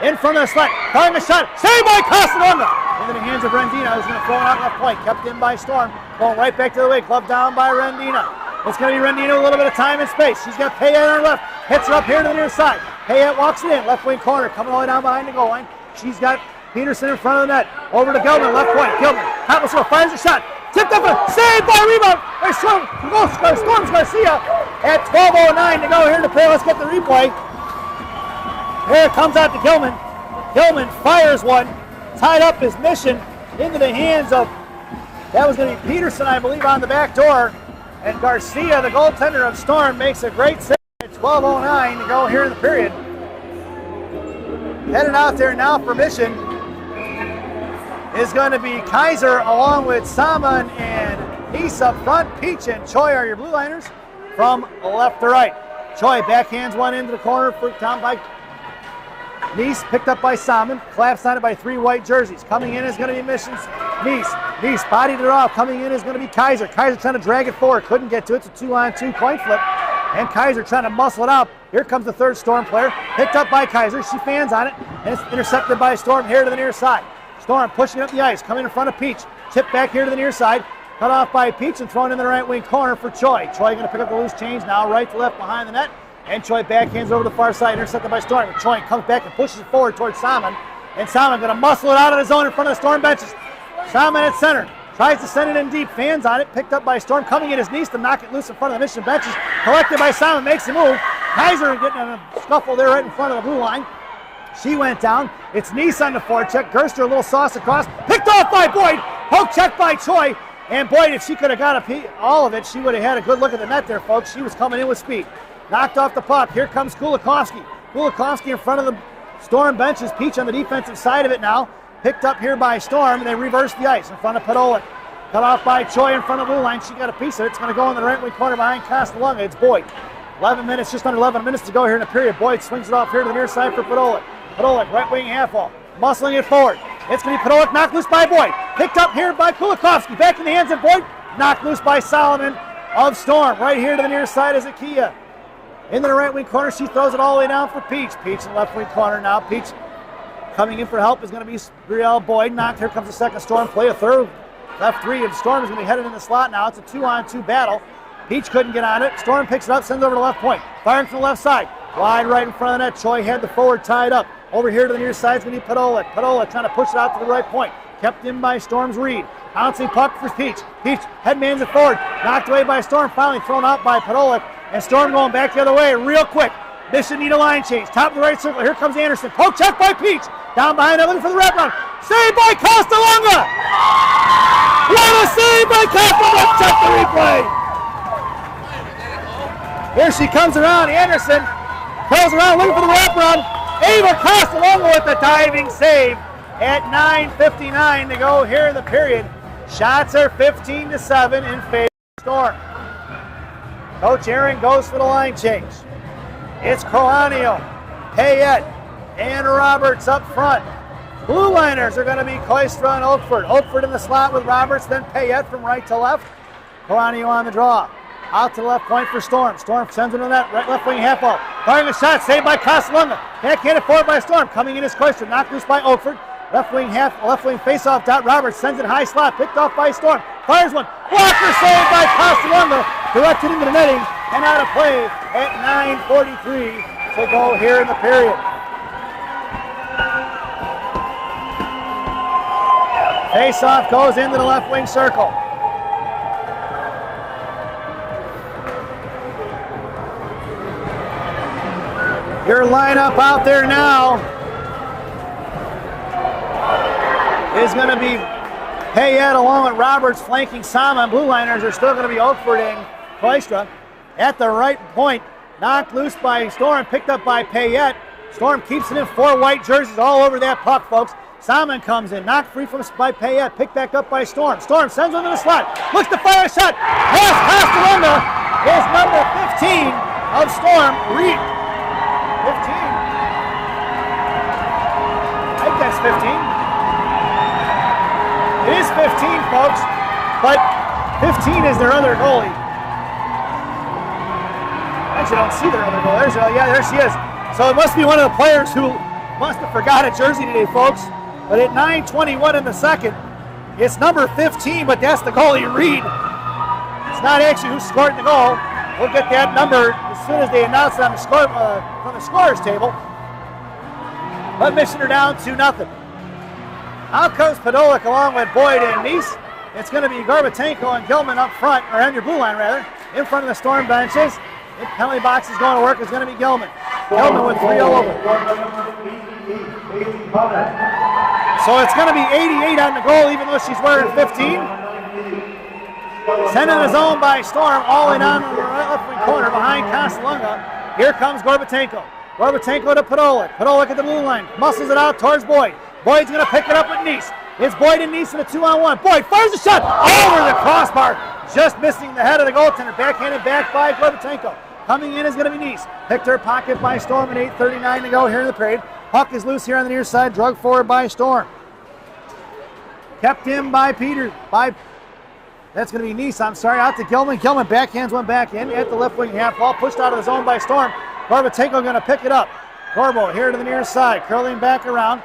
In front of the slot. Firing the shot. Saved by Castellonga. Into the hands of Rendina, who's going to throw it out left point. Kept in by Storm. Going right back to the way. Glove down by Rendina. It's going to be Rendina with a little bit of time and space. She's got Payette on her left. Hits her up here to the near side. Payette walks it in. Left wing corner. Coming all the way down behind the goal line. She's got Peterson in front of the net. Over to Gilman. Left point. Gilman. Happenstone fires a shot. Tipped up. Saved by rebound. By Storms Garcia. At 12:09 to go here in the play. Let's get the replay. Here it comes out to Gilman. Gilman fires one. Tied up his Mission into the hands of, that was going to be Peterson, I believe, on the back door. And Garcia, the goaltender of Storm, makes a great save at 12:09 to go here in the period. Headed out there now for Mission is going to be Kaiser along with Salmon and Nice up front. Peach and Choi are your blue liners from left to right. Choi backhands one into the corner for Tom by Nice, picked up by Salmon. Claps on it by three white jerseys. Coming in is going to be Mission's Nice. Nice bodied it off. Coming in is going to be Kaiser. Kaiser trying to drag it forward. Couldn't get to it. It's a 2-on-2 coin flip. And Kaiser trying to muscle it out. Here comes the third Storm player. Picked up by Kaiser. She fans on it. And it's intercepted by Storm here to the near side. Storm pushing up the ice. Coming in front of Peach. Tip back here to the near side. Cut off by Peach and thrown in the right wing corner for Choi. Choi going to pick up the loose change now. Right to left behind the net. And Choi backhands over the far side, intercepted by Storm. Choi comes back and pushes it forward towards Salmon. And Salmon going to muscle it out of the zone in front of the Storm benches. Salmon at center. Tries to send it in deep. Fans on it. Picked up by Storm. Coming in his knees to knock it loose in front of the Mission benches. Collected by Salmon. Makes the move. Kaiser getting in a scuffle there right in front of the blue line. She went down. It's Nice on the forecheck. Gerster a little sauce across. Picked off by Boyd. Poke check by Choi. And Boyd, if she could have got all of it, she would have had a good look at the net there, folks. She was coming in with speed. Knocked off the puck. Here comes Kulikowski. Kulikowski in front of the Storm benches. Peach on the defensive side of it now. Picked up here by Storm, and they reverse the ice in front of Padolik. Cut off by Choi in front of the blue line. She got a piece of it. It's going to go in the right wing corner behind Castellunga. It's Boyd. 11 minutes, just under 11 minutes to go here in the period. Boyd swings it off here to the near side for Padolik. Padolik, right wing half wall. Muscling it forward. It's going to be Padolik, knocked loose by Boyd. Picked up here by Kulikowski. Back in the hands of Boyd. Knocked loose by Solomon of Storm. Right here to the near side is Akia. Into the right wing corner, she throws it all the way down for Peach. Peach in the left wing corner now. Peach coming in for help is going to be Brielle Boyd. Knocked. Here comes the second Storm play. A third left three, and Storm is going to be headed in the slot now. It's a 2-on-2 battle. Peach couldn't get on it. Storm picks it up, sends it over to left point. Firing from the left side. Wide right in front of the net. Choi had the forward tied up. Over here to the near side is going to be Padolik. Padolik trying to push it out to the right point. Kept in by Storm's Reed. Bouncing puck for Peach. Peach headmans it forward. Knocked away by Storm. Finally thrown out by Padolik. And Storm going back the other way real quick. Mission need a line change. Top of the right circle. Here comes Anderson. Poke check by Peach. Down behind it looking for the wraparound. Saved by Castellunga. What a save by Castellunga. Check the replay. Here she comes around. Anderson curls around looking for the wraparound. Ava Castellunga with the diving save at 9:59 to go here in the period. Shots are 15-7 in favor of Storm. Coach Aaron goes for the line change. It's Coranio, Payette, and Roberts up front. Blue liners are going to be Koistra and Oakford. Oakford in the slot with Roberts, then Payette from right to left. Coranio on the draw. Out to the left point for Storm. Storm sends it to that right left wing half ball. Firing a shot, saved by Casalunga. Backhanded forward by Storm. Coming in is Koister. Knocked loose by Oakford. Left wing face-off. Dot Roberts sends it high slot. Picked off by Storm. Fires one. Blocker saved by Casalunga. Directed into the netting and out of play at 9:43 to go here in the period. Face-off goes into the left wing circle. Your lineup out there now is going to be Payette along with Roberts flanking Sama. Blue liners are still going to be Oakford and Koistra. At the right point, knocked loose by Storm, picked up by Payette. Storm keeps it in, 4 white jerseys all over that puck, folks. Salmon comes in, knocked free by Payette, picked back up by Storm. Storm sends one to the slot, looks to fire a shot. Pass Casalunga is number 15 of Storm, Reed. 15. I think that's 15. It is 15, folks, but 15 is their other goalie. Actually, I don't see their other goalie. There she is. So it must be one of the players who must have forgot a jersey today, folks. But at 9:21 in the second, it's number 15, but that's the goalie, Reed. It's not actually who scored the goal. We'll get that number as soon as they announce it on the score from the scorer's table. But Missioner down 2-0. Out comes Podolik along with Boyd and Neese. It's going to be Gorbatenko and Gilman up front, or on your blue line rather, in front of the Storm benches. The penalty box is going to work. It's going to be Gilman. Gilman with 3 all over. So it's going to be 88 on the goal, even though she's wearing 15. Sent in the zone by Storm, all in on the right left wing corner behind Casalunga. Here comes Gorbatenko. Gorbatenko to Podolik. Podolik at the blue line. Muscles it out towards Boyd. Boyd's going to pick it up with Neese. It's Boyd and Neese in a 2-on-1. Boyd fires a shot over the crossbar. Just missing the head of the goaltender. Backhanded back by Gorbatenko. Coming in is going to be Neese. Picked her pocket by Storm at 8:39 to go here in the period. Puck is loose here on the near side. Drug forward by Storm. Kept in by Peter. That's going to be Neese, I'm sorry. Out to Gilman. Gilman backhands one back in at the left wing half ball. Pushed out of the zone by Storm. Gorbatenko going to pick it up. Corbo here to the near side. Curling back around.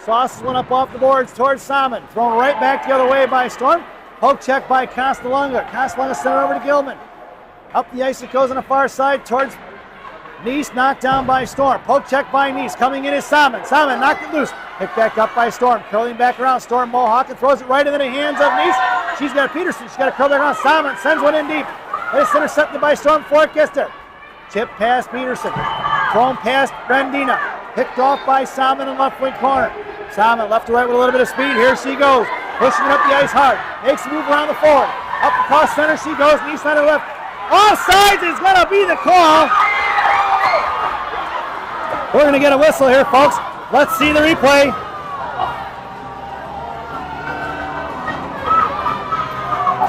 Sauces one up off the boards towards Salmon. Thrown right back the other way by Storm. Poke check by Casalunga. Casalunga sent it over to Gilman. Up the ice it goes on the far side towards Neese, knocked down by Storm. Poke check by Neese. Coming in is Salmon. Salmon knocked it loose. Picked back up by Storm. Curling back around. Storm Mohawk and throws it right into the hands of Neese. She's got Peterson. She's got to curl back around. Salmon sends one in deep. It's intercepted by Storm before it gets there. Chip past Peterson. Thrown past Rendina. Picked off by Salmon in left wing corner. Salmon left to right with a little bit of speed. Here she goes. Pushing it up the ice hard. Makes a move around the forward. Up across center she goes. Neese on her left. Offsides is going to be the call. We're going to get a whistle here, folks. Let's see the replay.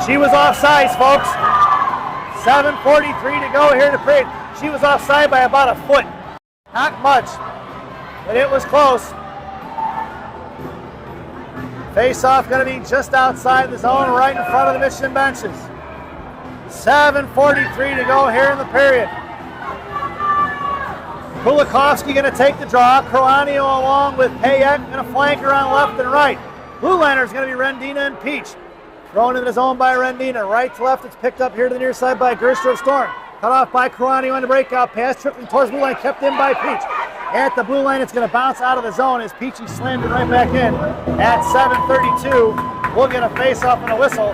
She was offsides, folks. 7:43 to go here in the period. She was offside by about a foot. Not much, but it was close. Face-off going to be just outside the zone, right in front of the Michigan benches. 7:43 to go here in the period. Kulikovsky going to take the draw. Croanio along with Payette going to flank around left and right. Blue liner is going to be Rendina and Peach. Thrown into the zone by Rendina. Right to left, it's picked up here to the near side by Gerster of Storm. Cut off by Croanio on the breakout pass. Trickling towards blue line, kept in by Peach. At the blue line, it's going to bounce out of the zone as Peachy slammed it right back in. At 7:32, we'll get a face-off and a whistle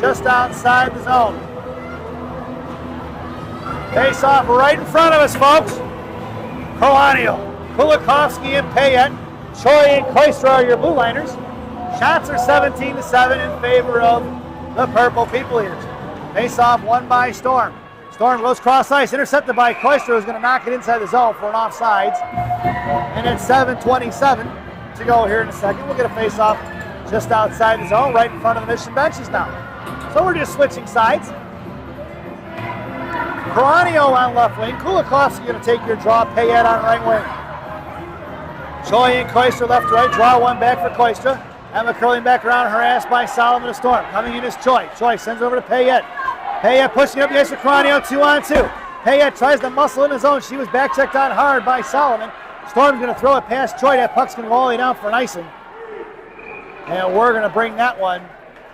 just outside the zone. Face-off right in front of us, folks. Croanio, Kulikovsky, and Payette. Choi and Koistra are your blue liners. Shots are 17-7 in favor of the Purple People Eaters. Face-off won by Storm. Storm goes cross ice, intercepted by Koistra, who's going to knock it inside the zone for an offsides. And it's 7:27 to go here in a second. We'll get a face-off just outside the zone, right in front of the Michigan benches now. So we're just switching sides. Croanio on left wing. Kulikovsky going to take your draw. Payette on right wing. Choi and Koistra left to right. Draw one back for Koistra. Emma curling back around, harassed by Solomon of Storm. Coming in is Choi. Choi sends it over to Payette. Payette pushing up the ice for Cranio, 2-on-2. Payette tries to muscle in his own. She was back checked on hard by Solomon. Storm's going to throw it past Troy. That puck's going to volley down for an icing. And we're going to bring that one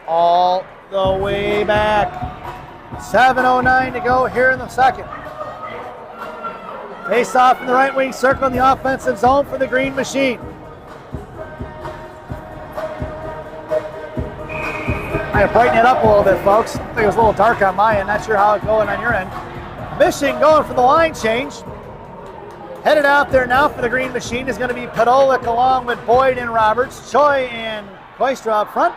all the way back. 7:09 to go here in the second. Face off in the right wing circle in the offensive zone for the Green Machine. I brighten it up a little bit, folks. I think it was a little dark on my end. Not sure how it's going on your end. Michigan going for the line change. Headed out there now for the Green Machine is going to be Podolak along with Boyd and Roberts. Choi and Koistra up front.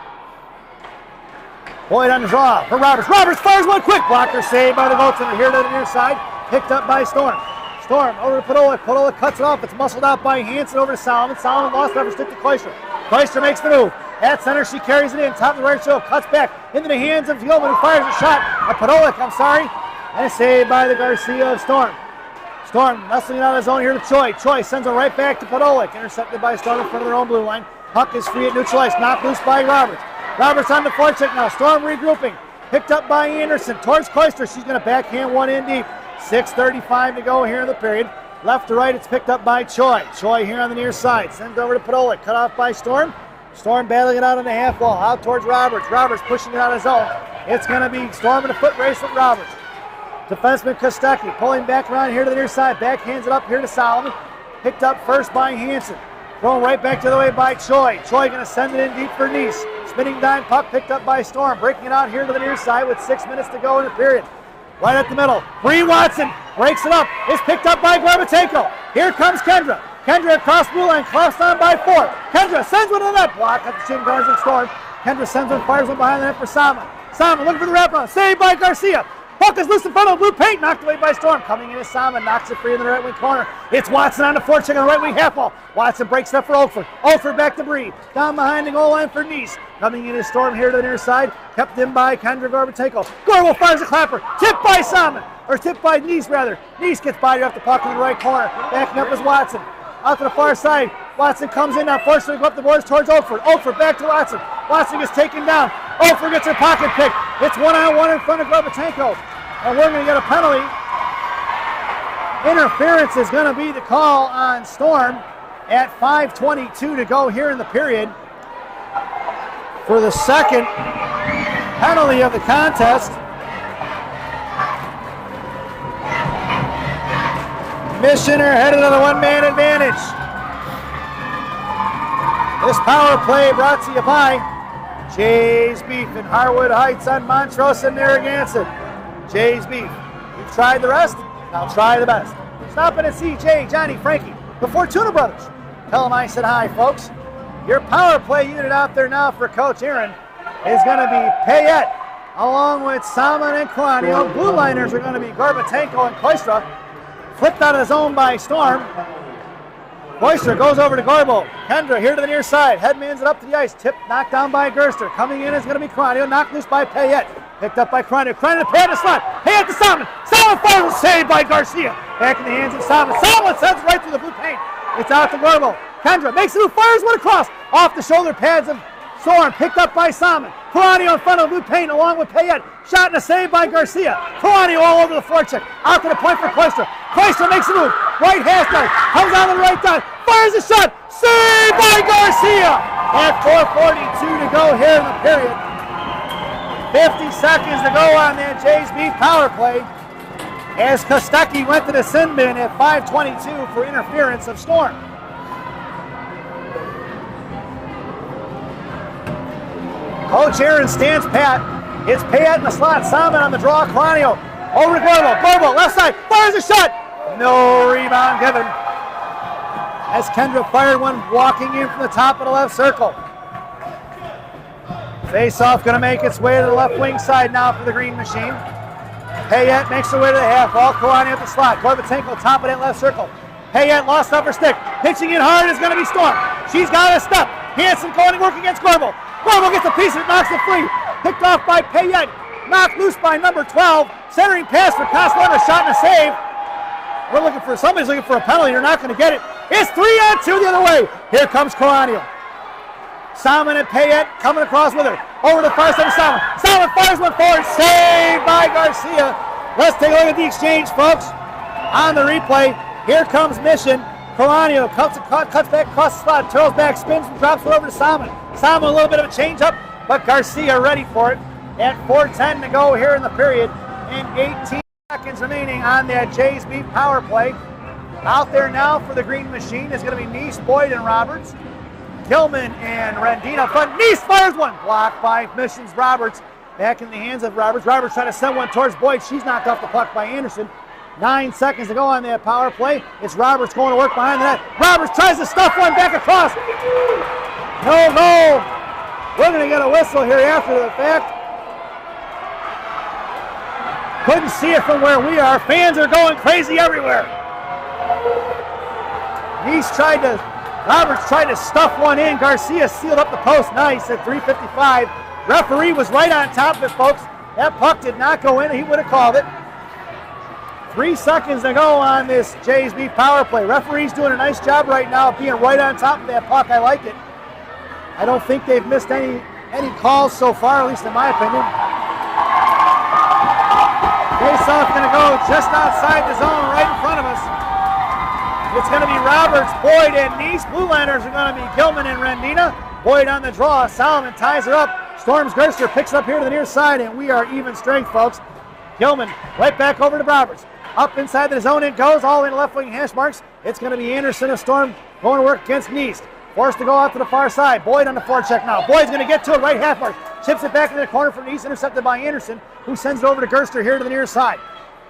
Boyd on the draw for Roberts. Roberts fires one quick. Blocker saved by the goaltender here to the near side. Picked up by Storm. Storm over to Podolak. Podolak cuts it off. It's muscled out by Hansen over to Solomon. Solomon lost Roberts, stick to Koistra. Koistra makes the move. At center, she carries it in. Top of the right show. Cuts back into the hands of Gilman, who fires a shot. Podolak, I'm sorry. And it's saved by the Garcia of Storm. Storm nestling out of his own here to Choi. Choi sends it right back to Podolak. Intercepted by Storm in front of their own blue line. Puck is free at neutral ice. Knocked loose by Roberts. Roberts on the forecheck now. Storm regrouping. Picked up by Anderson. Towards Koistra. She's going to backhand one in deep. 6:35 to go here in the period. Left to right, it's picked up by Choi. Choi here on the near side. Sends over to Podolak. Cut off by Storm. Storm battling it out on the half wall. Out towards Roberts. Roberts pushing it on his own. It's going to be Storm in a foot race with Roberts. Defenseman Kostecki pulling back around here to the near side. Backhands it up here to Solomon. Picked up first by Hansen. Thrown right back to the way by Choi. Choi going to send it in deep for Nice. Spinning dime puck picked up by Storm. Breaking it out here to the near side with 6 minutes to go in the period. Right at the middle. Bree Watson breaks it up. It's picked up by Gorbatenko. Here comes Kendra. Kendra across blue line. Crossed on by 4. Kendra sends one to the net. Block at the shin guards and Storm. Kendra sends one, fires one behind the net for Salmon. Salmon looking for the wraparound. Saved by Garcia. Puck is loose in front of blue paint. Knocked away by Storm. Coming in is Salmon. Knocks it free in the right wing corner. It's Watson on the forecheck on the right wing half wall. Watson breaks it up for Oakford. Oakford back to Bree. Down behind the goal line for Nice. Coming in is Storm here to the near side. Kept in by Kendra Gorbatenko. Gorbo fires a clapper. Tipped by Salmon. Or tipped by Nice rather. Nice gets bodied off the puck in the right corner. Backing up is Watson. Out to the far side. Watson comes in now. Fortunately go up the boards towards Oakford. Oakford back to Watson. Watson gets taken down. Oakford gets her pocket picked. It's 1-on-1 in front of Gorbatenko. And we're going to get a penalty. Interference is going to be the call on Storm at 5:22 to go here in the period for the second penalty of the contest. Missioner headed to the one-man advantage. This power play brought to you by Jay's Beef in Harwood Heights on Montrose and Narragansett. Jay's Beef. You've tried the rest, now try the best. Stop in and see Jay, Johnny, Frankie, the Fortuna brothers. Tell them I said hi, folks. Your power play unit out there now for Coach Aaron is going to be Payette, along with Salmon and Cranio. Blue liners are going to be Gorbatenko and Koistra. Flipped out of the zone by Storm. Koistra goes over to Gorbo. Kendra here to the near side. Headmans it up to the ice. Tip knocked down by Gerster. Coming in is going to be Cranio. Knocked loose by Payette. Picked up by Cranio. Cranio to Payette to slot. Payette to Salmon. Salmon fires, saved by Garcia. Back in the hands of Salmon. Salmon sends right through the blue paint. It's out to Gorbo. Kendra makes it move. Fires one across. Off the shoulder pads of Storm. Picked up by Salmon. Cranio in front of the blue paint along with Payette. Shot and a save by Garcia. Cranio all over the forecheck. Out to the point for Koistra. Koistra makes a move. Right half guard. Comes out of the right side. Fires a shot. Saved by Garcia. At 4:42 to go here in the period. 50 seconds to go on that Jay's Beef power play. As Kostecki went to the sin bin at 5:22 for interference of Storm. Coach Aaron stands pat. It's Payette in the slot. Salmon on the draw. Cranio over to Gorbo. Gorbo left side. Fires a shot. No rebound given. As Kendra fired one walking in from the top of the left circle. Face-off going to make its way to the left wing side now for the Green Machine. Payette makes her way to the half wall. Cranio at the slot. Gorbatenko top of that left circle. Payette lost up her stick. Pitching in hard is going to be Storm. She's got a step. Hansen going to work against Gorbo. Gorbo gets a piece of it, knocks it free. Picked off by Payette. Knocked loose by number 12. Centering pass for Costello. Shot and a save. We're looking for, somebody's looking for a penalty. You're not going to get it. It's 3-on-2 the other way. Here comes Cranio. Salmon and Payette coming across with her. Over to the far side of Salmon. Salmon fires one forward. Saved by Garcia. Let's take a look at the exchange, folks. On the replay, here comes Mission. Coranio cuts back across the slot, turtles back, spins, and drops it over to Salmon. Salmon a little bit of a change up, but Garcia ready for it. At 4:10 to go here in the period, and 18 seconds remaining on that Jays Beef power play. Out there now for the Green Machine is going to be Neese, Boyd, and Roberts. Gilman and Rendina front. Neese fires one. Blocked by Mission's Roberts. Back in the hands of Roberts. Roberts trying to send one towards Boyd. She's knocked off the puck by Anderson. 9 seconds to go on that power play. It's Roberts going to work behind the net. Roberts tries to stuff one back across. No goal. We're going to get a whistle here after the fact. Couldn't see it from where we are. Fans are going crazy everywhere. Roberts tried to stuff one in. Garcia sealed up the post. Nice at 3:55. Referee was right on top of it, folks. That puck did not go in. He would have called it. 3 seconds to go on this Jays Beef power play. Referee's doing a nice job right now of being right on top of that puck. I like it. I don't think they've missed any calls so far, at least in my opinion. Face-off going to go just outside the zone right in front of us. It's going to be Roberts, Boyd, and Neese. Blue liners are going to be Gilman and Rendina. Boyd on the draw. Salomon ties her up. Storms Gerster picks it up here to the near side, and we are even strength, folks. Gilman right back over to Roberts. Up inside the zone it goes, all in left wing hash marks. It's going to be Anderson of Storm going to work against Neese. Forced to go out to the far side. Boyd on the forecheck now. Boyd's going to get to it right half mark. Chips it back in the corner for Neese, intercepted by Anderson, who sends it over to Gerster here to the near side.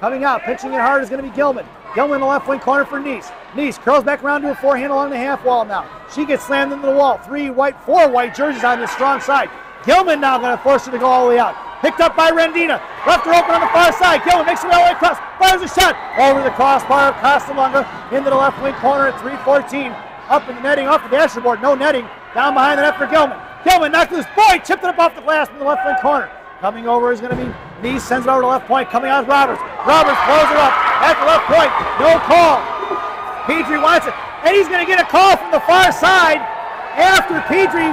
Coming out, pitching it hard is going to be Gilman. Gilman in the left wing corner for Neese. Neese curls back around to a forehand along the half wall now. She gets slammed into the wall. 4 white jerseys on this strong side. Gilman now going to force her to go all the way out. Picked up by Rendina. Left her open on the far side. Gilman makes her way all the way across. Fires a shot over the crossbar of Castalunga into the left wing corner at 3:14. Up in the netting off the dashboard. No netting. Down behind the net for Gilman. Gilman knocked loose. Boyd chipped it up off the glass from the left wing corner. Coming over is going to be Neese, sends it over to left point. Coming out is Roberts. Roberts blows it up at the left point. No call. Petrie wants it. And he's going to get a call from the far side after Petrie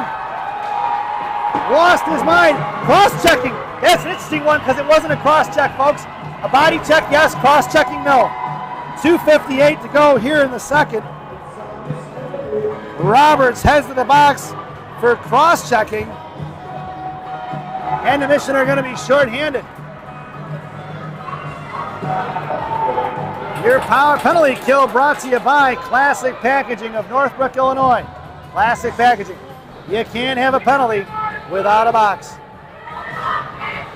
lost his mind. Cross-checking. That's an interesting one because it wasn't a cross-check, folks. A body check, yes. Cross-checking, no. 2:58 to go here in the second. Roberts heads to the box for cross-checking. And the Mission are going to be short-handed. Your power penalty kill brought to you by Classic Packaging of Northbrook, Illinois. Classic Packaging. You can't have a penalty without a box.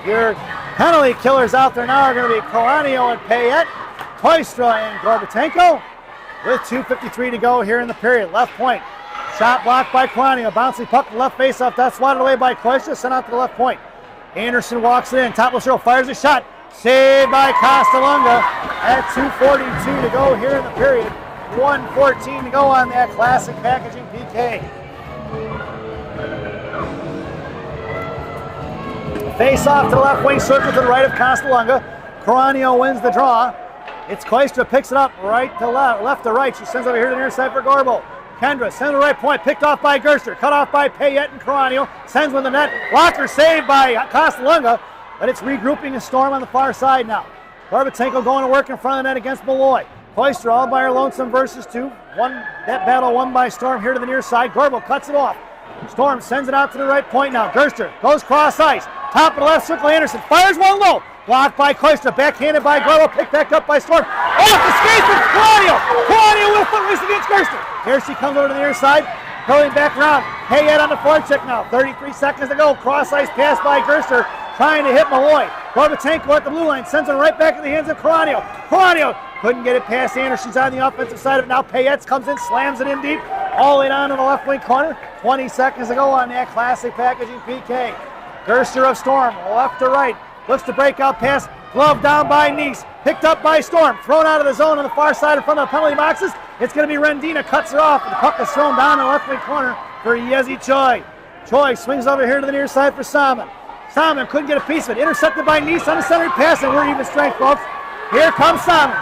Your penalty killers out there now are going to be Coranio and Payette, Koistra and Gorbatenko, with 2:53 to go here in the period. Left point. Shot blocked by Coranio. Bouncing puck to left face-off. That's swatted away by Koistra. Sent out to the left point. Anderson walks it in. Topless row fires a shot. Saved by Castalunga at 2:42 to go here in the period. 1:14 to go on that Classic Packaging PK. Face off to the left wing circle to the right of Castalunga. Coranio wins the draw. It's Koistra, picks it up right to left to right. She sends it over here to the near side for Gorbo. Kendra sends to the right point, picked off by Gerster, cut off by Payette and Coranio, sends with the net. Blocker saved by Castalunga, but it's regrouping a Storm on the far side now. Gorbatenko going to work in front of the net against Malloy. Koistra all by her lonesome versus 2. That battle won by Storm here to the near side. Gorbo cuts it off. Storm sends it out to the right point now. Gerster goes cross ice. Top of the left circle, Anderson fires one low. Blocked by Koistra, backhanded by Gorbo, picked back up by Storm. Off the skates of Coranio. Coranio with a foot race against Gerster. Here she comes over to the near side, curling back around. Payette on the forecheck now. 33 seconds to go. Cross ice pass by Gerster, trying to hit Malloy. Gorbatenko at the blue line, sends it right back in the hands of Coranio. Coranio couldn't get it past Anderson's on the offensive side of it. Now Payette comes in, slams it in deep, all in on to the left wing corner. 20 seconds to go on that Classic Packaging PK. Gerster of Storm, left to right. Looks to break out pass, glove down by Neese, picked up by Storm, thrown out of the zone on the far side in front of the penalty boxes. It's going to be Rendina, cuts her off, and the puck is thrown down in the left wing corner for Yezi Choi. Choi swings over here to the near side for Salmon. Salmon couldn't get a piece of it, intercepted by Neese on the center pass, and we're even strength, folks. Here comes Salmon.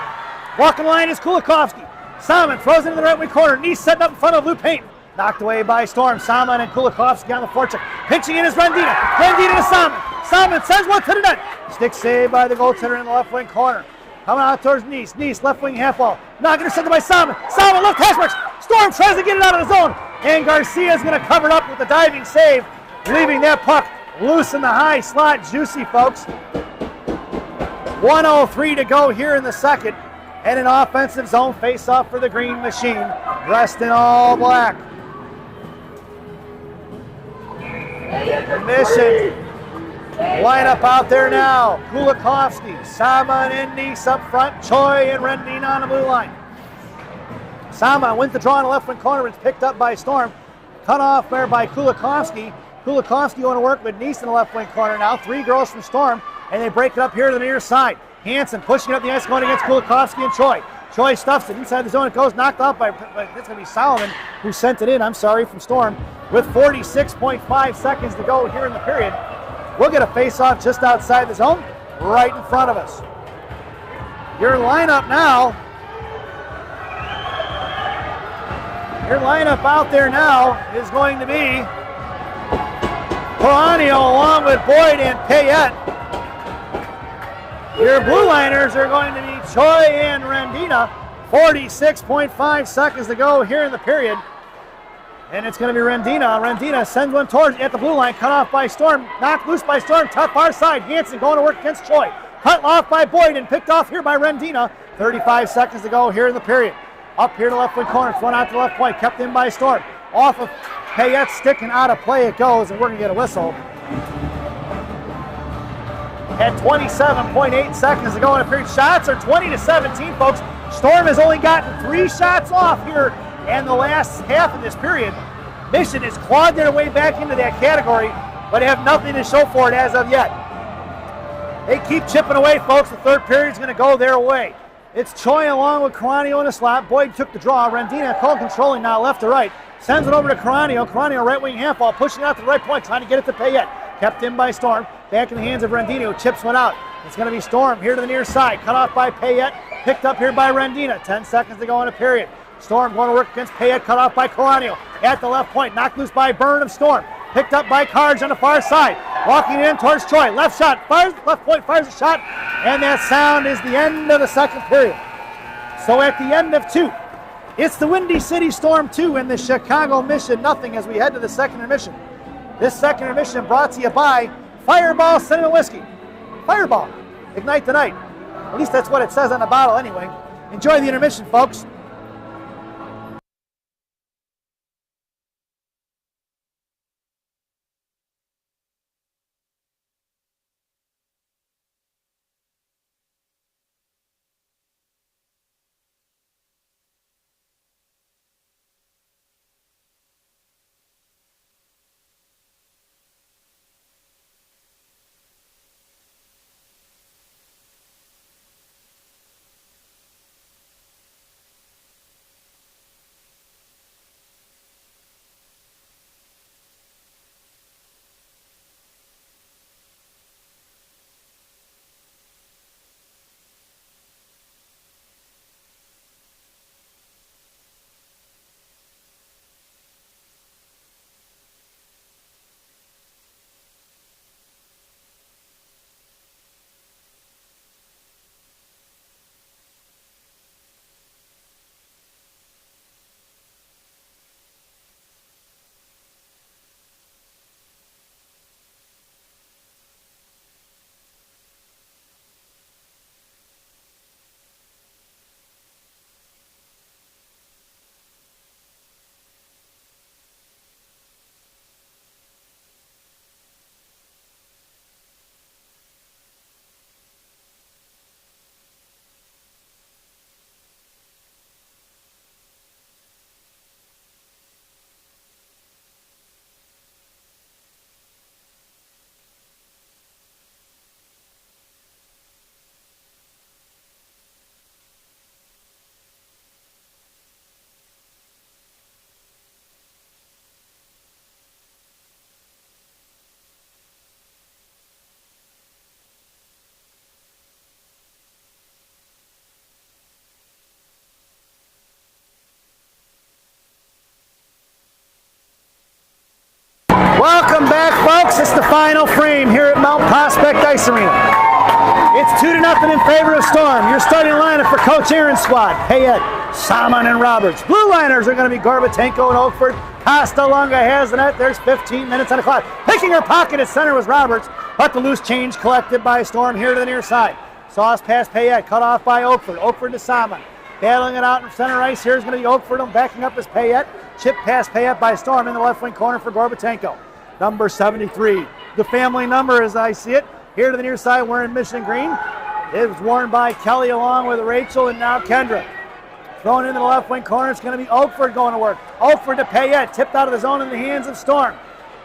Walking the line is Kulikovsky. Salmon throws it into the right wing corner. Neese setting up in front of Lou Payton. Knocked away by Storm. Salmon and Kulikovsky on the forecheck. Pitching in is Rendina. Rendina to Salmon. Salmon sends one to the net. Stick saved by the goaltender in the left wing corner. Coming out towards Nice. Nice, left wing half wall. Not intercepted by Salmon. Salmon, left hash marks. Storm tries to get it out of the zone. And Garcia is going to cover it up with the diving save, leaving that puck loose in the high slot. Juicy, folks. 1:03 to go here in the second. And an offensive zone face-off for the Green Machine, dressed in all black. Mission lineup out there now. Kulikovsky, Salmon and Nice up front. Choi and Rendine on the blue line. Salmon wins the draw in the left wing corner. It's picked up by Storm. Cut off there by Kulikovsky. Kulikovsky going to work with Nice in the left wing corner now. 3 girls from Storm, and they break it up here to the near side. Hansen pushing it up the ice, going against Kulikovsky and Choi. Choi stuffs it inside the zone. It goes knocked off by it's going to be Solomon who sent it in. I'm sorry, from Storm. With 46.5 seconds to go here in the period, we'll get a face-off just outside the zone, right in front of us. Your lineup now. Your lineup out there now is going to be Peranio along with Boyd and Payette. Your blue liners are going to be Choi and Rendina. 46.5 seconds to go here in the period. And it's going to be Rendina. Rendina sends one towards at the blue line, cut off by Storm. Knocked loose by Storm, tough far side. Hansen going to work against Choi. Cut off by Boyd and picked off here by Rendina. 35 seconds to go here in the period. Up here to the left wing corner, thrown out to the left point, kept in by Storm. Off of Payette, sticking out of play it goes, and we're going to get a whistle. At 27.8 seconds to go in the period. Shots are 20-17, folks. Storm has only gotten 3 shots off here in the last half of this period. Mission has clawed their way back into that category, but have nothing to show for it as of yet. They keep chipping away, folks. The third period is going to go their way. It's Choi along with Caranio in the slot. Boyd took the draw. Rendina called controlling now left to right. Sends it over to Caranio. Caranio right wing half ball, pushing out to the right point, trying to get it to Payette. Kept in by Storm. Back in the hands of Rendina, chips one out. It's going to be Storm here to the near side. Cut off by Payette. Picked up here by Rendina. 10 seconds to go in a period. Storm going to work against Payette. Cut off by Caranio. At the left point. Knocked loose by Byrne of Storm. Picked up by Carge on the far side. Walking in towards Choi. Left shot. Fires, left point. Fires a shot. And that sound is the end of the second period. So at the end of 2, it's the Windy City Storm 2 and the Chicago Mission nothing as we head to the second intermission. This second intermission brought to you by Fireball Cinnamon Whiskey. Fireball. Ignite the night. At least that's what it says on the bottle anyway. Enjoy the intermission, folks. Welcome back, folks. It's the final frame here at Mount Prospect Ice Arena. It's 2-0 in favor of Storm. Your starting lineup for Coach Aaron's squad: Payette, Salmon, and Roberts. Blue liners are going to be Gorbatenko and Oakford. Costalunga has the net. There's 15 minutes on the clock. Picking her pocket at center was Roberts, but the loose change collected by Storm here to the near side. Sauce past Payette, cut off by Oakford. Oakford to Salmon. Battling it out in center ice. Here's going to be Oakford backing up as Payette. Chip past Payette by Storm in the left wing corner for Gorbatenko. Number 73. The family number as I see it. Here to the near side wearing mission green. It was worn by Kelly along with Rachel and now Kendra. Thrown into the left wing corner. It's going to be Oakford going to work. Oakford to Payette. Tipped out of the zone in the hands of Storm.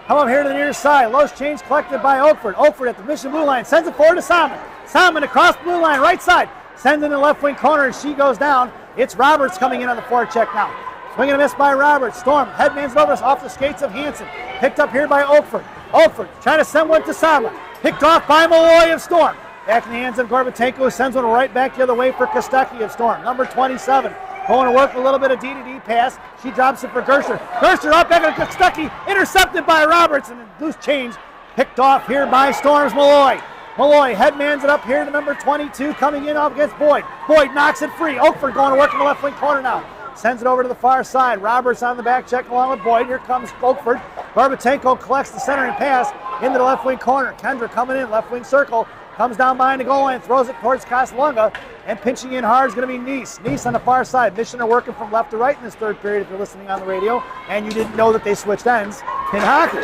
Come up here to the near side. Loose change collected by Oakford. Oakford at the mission blue line. Sends it forward to Salmon. Salmon across the blue line. Right side. Sends in the left wing corner and she goes down. It's Roberts coming in on the forecheck now. Swing and a miss by Roberts. Storm headman's over off the skates of Hansen. Picked up here by Oakford. Oakford trying to send one to Salmon. Picked off by Malloy of Storm. Back in the hands of Gorbatenko, who sends one right back the other way for Kostecki of Storm. Number 27. Going to work a little bit of D-to-D pass. She drops it for Gersher. Gersher up back to Kostecki. Intercepted by Roberts. And loose change picked off here by Storm's Malloy. Malloy headmans it up here to number 22, coming in off against Boyd. Boyd knocks it free. Oakford going to work in the left wing corner now. Sends it over to the far side. Roberts on the back check along with Boyd. Here comes Oakford. Gorbatenko collects the centering pass into the left wing corner. Kendra coming in, left wing circle. Comes down behind the goal line, throws it towards Costalunga. And pinching in hard is going to be Neese. Neese on the far side. Mission are working from left to right in this third period if you're listening on the radio. And you didn't know that they switched ends in hockey.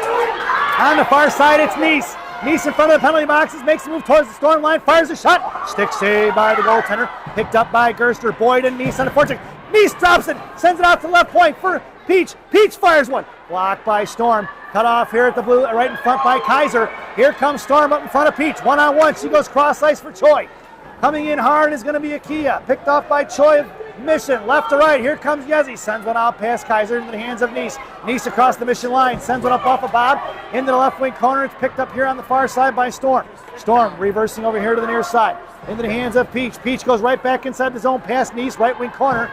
On the far side, it's Neese. Neese in front of the penalty boxes, makes a move towards the Storm line, fires a shot. Stick saved by the goaltender. Picked up by Gerster. Boyd and Neese on the forecheck. Neese drops it, sends it out to the left point for Peach. Peach fires one. Blocked by Storm. Cut off here at the blue, right in front by Kaiser. Here comes Storm up in front of Peach. One-on-one, she goes cross ice for Choi. Coming in hard is going to be Akia. Picked off by Choi of Mission, left to right. Here comes Yezi. Sends one out past Kaiser into the hands of Neese. Neese across the Mission line. Sends one up off of Bob into the left wing corner. It's picked up here on the far side by Storm. Storm reversing over here to the near side. Into the hands of Peach. Peach goes right back inside the zone past Neese, right wing corner.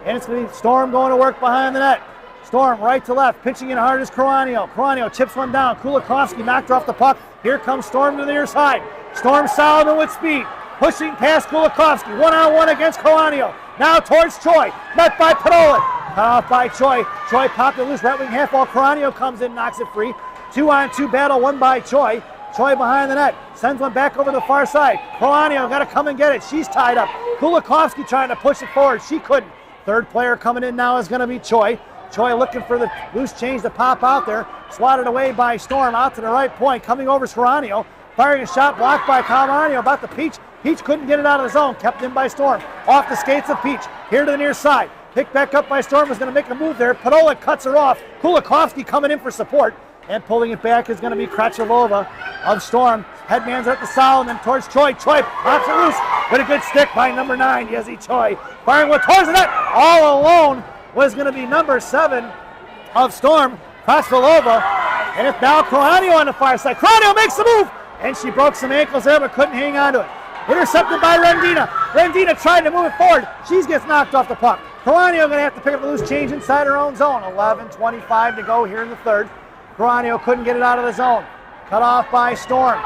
And it's going to be Storm going to work behind the net. Storm right to left. Pitching in hard is Koranio. Koranio chips one down. Kulikovsky knocked off the puck. Here comes Storm to the near side. Storm Solomon with speed. Pushing past Kulikovsky. One-on-one against Koranio. Now towards Choi. Met by Pedolik. Cut off by Choi. Choi popped it loose. Right wing half wall. Koranio comes in, knocks it free. 2-on-2 battle won by Choi. Choi behind the net. Sends one back over to the far side. Koranio got to come and get it. She's tied up. Kulikovsky trying to push it forward. She couldn't. Third player coming in now is going to be Choi. Choi looking for the loose change to pop out there. Swatted away by Storm out to the right point. Coming over is Koranio. Firing a shot blocked by Koranio about the Peach. Peach couldn't get it out of the zone. Kept in by Storm. Off the skates of Peach. Here to the near side. Picked back up by Storm. Was going to make a move there. Pedolik cuts her off. Kulikovsky coming in for support. And pulling it back is going to be Krachovova of Storm. Headman's at the Solomon towards Choi. Choi pops it loose with a good stick by number 9, Yezi Choi. Firing one towards the net. All alone was going to be number 7 of Storm, Krachovova. And it's now Koranio on the far side. Koranio makes the move. And she broke some ankles there but couldn't hang on to it. Intercepted by Rendina. Rendina tried to move it forward. She gets knocked off the puck. Koranio going to have to pick up the loose change inside her own zone. 11:25 to go here in the third. Koranio couldn't get it out of the zone. Cut off by Storm.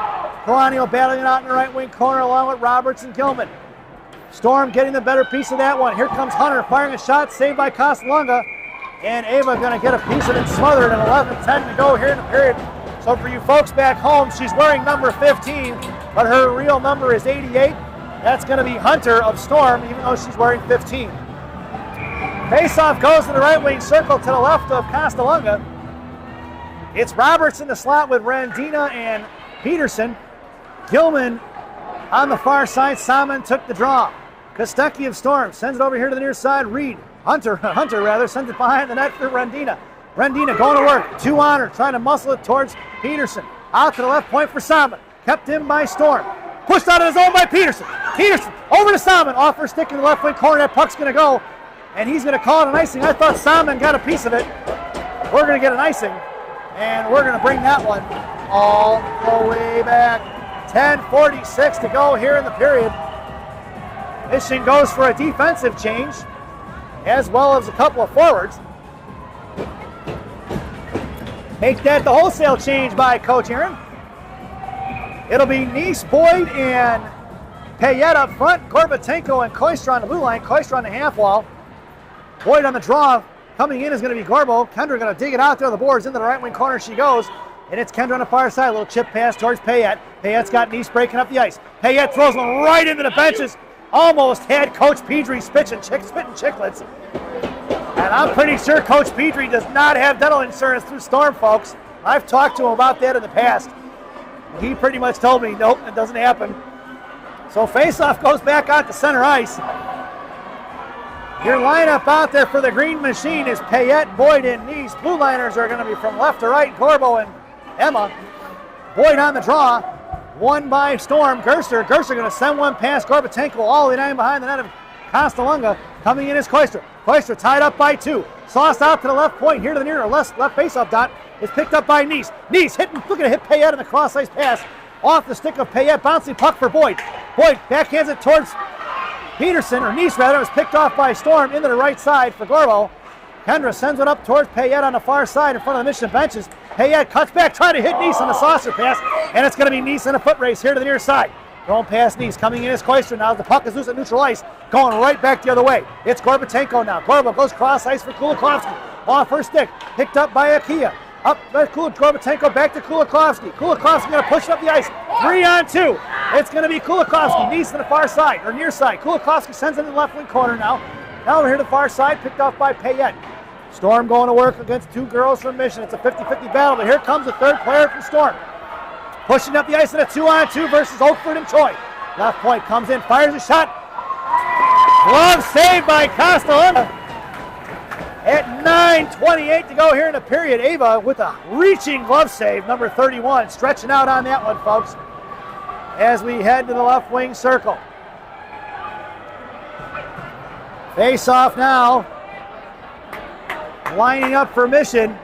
Koranio battling it out in the right wing corner along with Roberts and Gilman. Storm getting the better piece of that one. Here comes Hunter firing a shot, saved by Costalunga. And Ava going to get a piece of it smothered at 11:10 to go here in the period. So for you folks back home, she's wearing number 15, but her real number is 88. That's going to be Hunter of Storm, even though she's wearing 15. Faceoff goes to the right wing circle to the left of Costalunga. It's Roberts in the slot with Rendina and Peterson. Gilman on the far side. Salmon took the draw. Kostecki of Storm sends it over here to the near side. Reed, Hunter sends it behind the net for Rendina. Rendina going to work. 2 on her, trying to muscle it towards Peterson. Out to the left point for Salmon. Kept in by Storm. Pushed out of his own by Peterson. Peterson over to Salmon. Off her stick in the left wing corner. That puck's going to go. And he's going to call it an icing. I thought Salmon got a piece of it. We're going to get an icing. And we're going to bring that one all the way back. 10:46 to go here in the period. Mission goes for a defensive change, as well as a couple of forwards. Make that the wholesale change by Coach Aaron. It'll be Nice, Boyd, and Payette up front. Gorbatenko and Koistra on the blue line. Koistra on the half wall. Boyd on the draw. Coming in is going to be Gorbo. Kendra going to dig it out there on the boards. Into the right wing corner she goes. And it's Kendra on the far side. A little chip pass towards Payette. Payette's got Nice breaking up the ice. Payette throws one right into the benches. Almost had Coach Pedri spitting chicklets. And I'm pretty sure Coach Pedri does not have dental insurance through Storm, folks. I've talked to him about that in the past. He pretty much told me, nope, it doesn't happen. So faceoff goes back out to center ice. Your lineup out there for the Green Machine is Payette, Boyd, and Nice. Blue liners are going to be from left to right, Gorbo and Emma. Boyd on the draw, won by Storm. Gerster going to send one past Gorbatenko all the way down behind the net of Costalunga. Coming in is Koistra. Koistra tied up by 2. Sauced out to the left point, here to the near left faceoff dot. Is picked up by Nice. Nice looking to hit Payette in the cross ice pass. Off the stick of Payette, bouncing puck for Boyd. Boyd backhands it towards Peterson, or Nice rather. It was picked off by Storm into the right side for Gorbo. Kendra sends it up towards Payette on the far side in front of the Mission benches. Payette cuts back, trying to hit Nice on the saucer pass, and it's going to be Nice in a foot race here to the near side. Thrown past Nice, coming in is Koistra now. The puck is loose at neutral ice, going right back the other way. It's Gorbatenko now. Gorba goes cross ice for Kulikovsky. Off her stick, picked up by Akia. Up by Gorbatenko, back to Kulikovsky. Kulikovsky going to push it up the ice. 3-on-2. It's going to be Kulikovsky. Nice on the far side, or near side. Kulikovsky sends it in the left wing corner now. Now we're here to the far side, picked off by Payette. Storm going to work against 2 girls from Mission. It's a 50-50 battle, but here comes the third player from Storm. Pushing up the ice in a 2-on-2 versus Oakford and Choi. Left point comes in, fires a shot. Glove saved by Castellana. At 9:28 to go here in the period, Ava with a reaching glove save, number 31, stretching out on that one, folks, as we head to the left wing circle. Face off now. Lining up for Mission.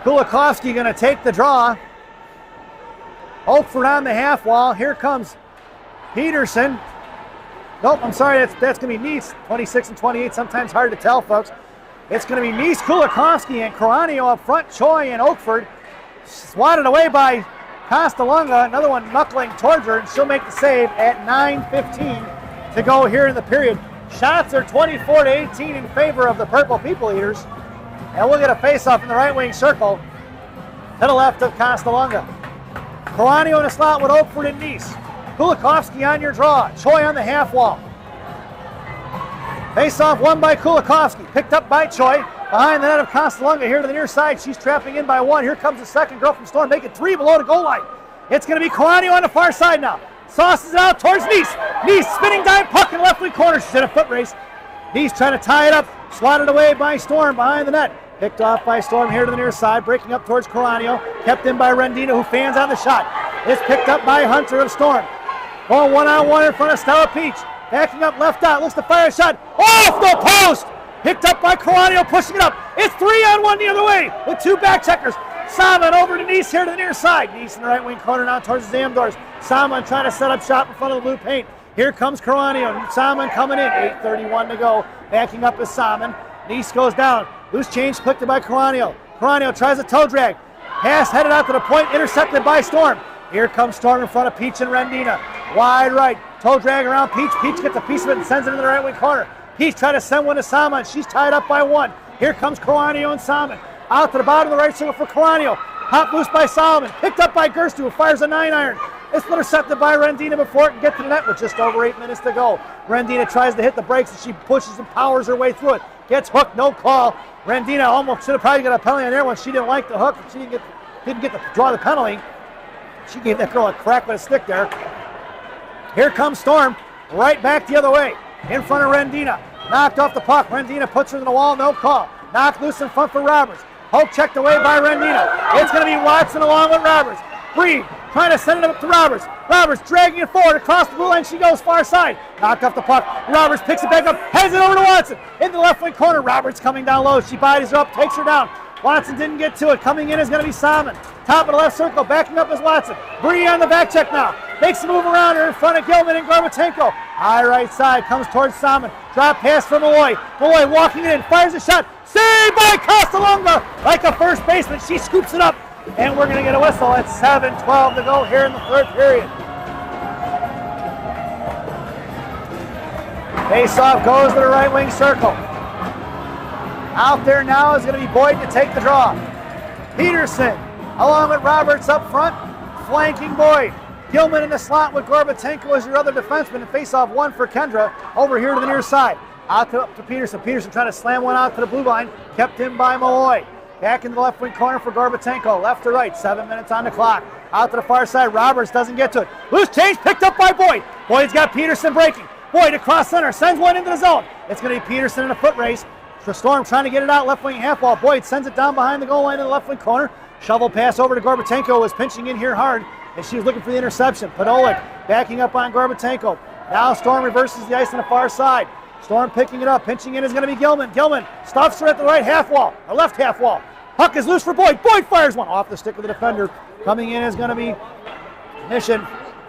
Kulikovsky going to take the draw. Oakford on the half wall. Here comes Peterson. Nope, I'm sorry, that's going to be Nice. 26 and 28, sometimes hard to tell, folks. It's going to be Nice, Kulikovsky, and Coranio up front. Choi and Oakford swatted away by Costalunga. Another one knuckling towards her, and she'll make the save at 9:15 to go here in the period. Shots are 24-18 in favor of the Purple People Eaters. And we'll get a face-off in the right wing circle to the left of Costalunga. Coranio in a slot with Oakford and Nice. Kulikovsky on your draw. Choi on the half wall. Face-off won by Kulikovsky. Picked up by Choi. Behind the net of Costalunga here to the near side. She's trapping in by 1. Here comes the second girl from Storm, making 3 below the goal line. It's going to be Coranio on the far side now. Sauces it out towards Nice. Nice spinning dive puck in left wing corner. She's in a foot race. Nice trying to tie it up. Swatted away by Storm behind the net. Picked off by Storm here to the near side. Breaking up towards Coranio. Kept in by Rendina, who fans on the shot. It's picked up by Hunter of Storm. Going 1-on-1 in front of Stella Peach. Backing up left out. Looks to fire a shot. Off the post! Picked up by Coranio, pushing it up. It's 3-on-1 the other way with 2 back checkers. Salmon over to Nice here to the near side. Nice in the right wing corner now towards the Zamdors. Salmon trying to set up shop in front of the blue paint. Here comes Coranio. Salmon coming in. 8:31 to go. Backing up is Salmon. Nice goes down. Loose change clicked by Coranio. Coranio tries a toe drag. Pass headed out to the point, intercepted by Storm. Here comes Storm in front of Peach and Rendina. Wide right. Toe drag around Peach. Peach gets a piece of it and sends it in the right wing corner. Peach trying to send one to Salmon. She's tied up by 1. Here comes Coranio and Salmon. Out to the bottom of the right circle for Coranio. Hop loose by Solomon. Picked up by Gerstu, who fires a 9-iron. It's intercepted by Rendina before it can get to the net with just over 8 minutes to go. Rendina tries to hit the brakes and she pushes and powers her way through it. Gets hooked, no call. Rendina almost should have probably got a penalty on there when she didn't like the hook. She didn't get to draw the penalty. She gave that girl a crack with a stick there. Here comes Storm, right back the other way, in front of Rendina. Knocked off the puck. Rendina puts her in the wall, no call. Knocked loose in front for Roberts. Hope checked away by Rendina. It's going to be Watson along with Roberts. Breed trying to send it up to Roberts. Roberts dragging it forward across the blue line. She goes far side. Knocked off the puck. Roberts picks it back up, heads it over to Watson. In the left wing corner. Roberts coming down low. She bodies her up, takes her down. Watson didn't get to it. Coming in is going to be Salmon. Top of the left circle. Backing up is Watson. Bree on the back check now. Makes a move around her in front of Gilman and Gorbatenko. High right side. Comes towards Salmon. Drop pass for Malloy. Malloy walking it in. Fires a shot. Saved by Castellunga like a first baseman. She scoops it up, and we're going to get a whistle at 7:12 to go here in the third period. Face-off goes to the right wing circle. Out there now is going to be Boyd to take the draw. Peterson, along with Roberts up front, flanking Boyd. Gilman in the slot with Gorbatenko as your other defenseman, and face-off one for Kendra over here to the near side. Out to Peterson. Peterson trying to slam one out to the blue line, kept in by Malloy. Back in the left wing corner for Gorbatenko, left to right, 7 minutes on the clock. Out to the far side, Roberts doesn't get to it. Loose change picked up by Boyd. Boyd's got Peterson breaking. Boyd across center, sends one into the zone. It's going to be Peterson in a foot race. Storm trying to get it out, left wing half wall. Boyd sends it down behind the goal line in the left wing corner. Shovel pass over to Gorbatenko, was pinching in here hard, and she was looking for the interception. Podolak backing up on Gorbatenko. Now Storm reverses the ice on the far side. Storm picking it up, pinching in is going to be Gilman. Gilman stuffs her at the right half wall, or left half wall. Puck is loose for Boyd. Boyd fires one off the stick of the defender. Coming in is going to be Mission.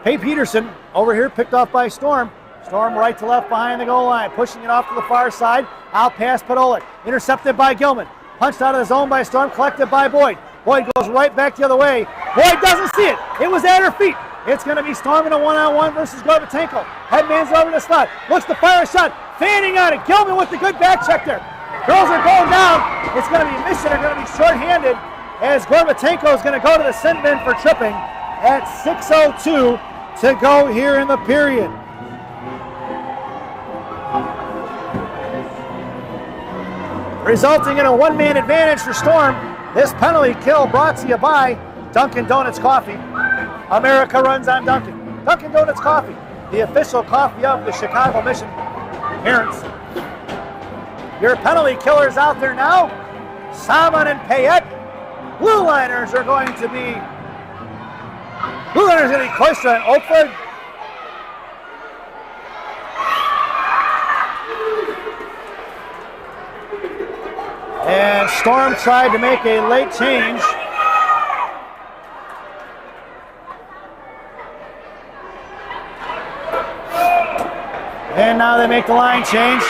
Hey Peterson over here, picked off by Storm. Storm right to left behind the goal line, pushing it off to the far side. Out past Podolak, intercepted by Gilman. Punched out of the zone by Storm, collected by Boyd. Boyd goes right back the other way. Boyd doesn't see it. It was at her feet. It's going to be Storm in a one-on-one versus Gorbatenko. Headman's over the slot. Looks to fire a shot. Fanning on it. Gilman with the good back check there. Girls are going down. It's going to be Mission are going to be shorthanded as Gorbatenko is going to go to the sin bin for tripping at 6:02 to go here in the period. Resulting in a one-man advantage for Storm. This penalty kill brought to you by Dunkin' Donuts Coffee. America runs on Dunkin'. Dunkin' Donuts Coffee, the official coffee of the Chicago Mission Parents. Your penalty killers out there now. Salmon and Payette. Blue liners are going to be Koistra and Oakford. And Storm tried to make a late change. And now they make the line change.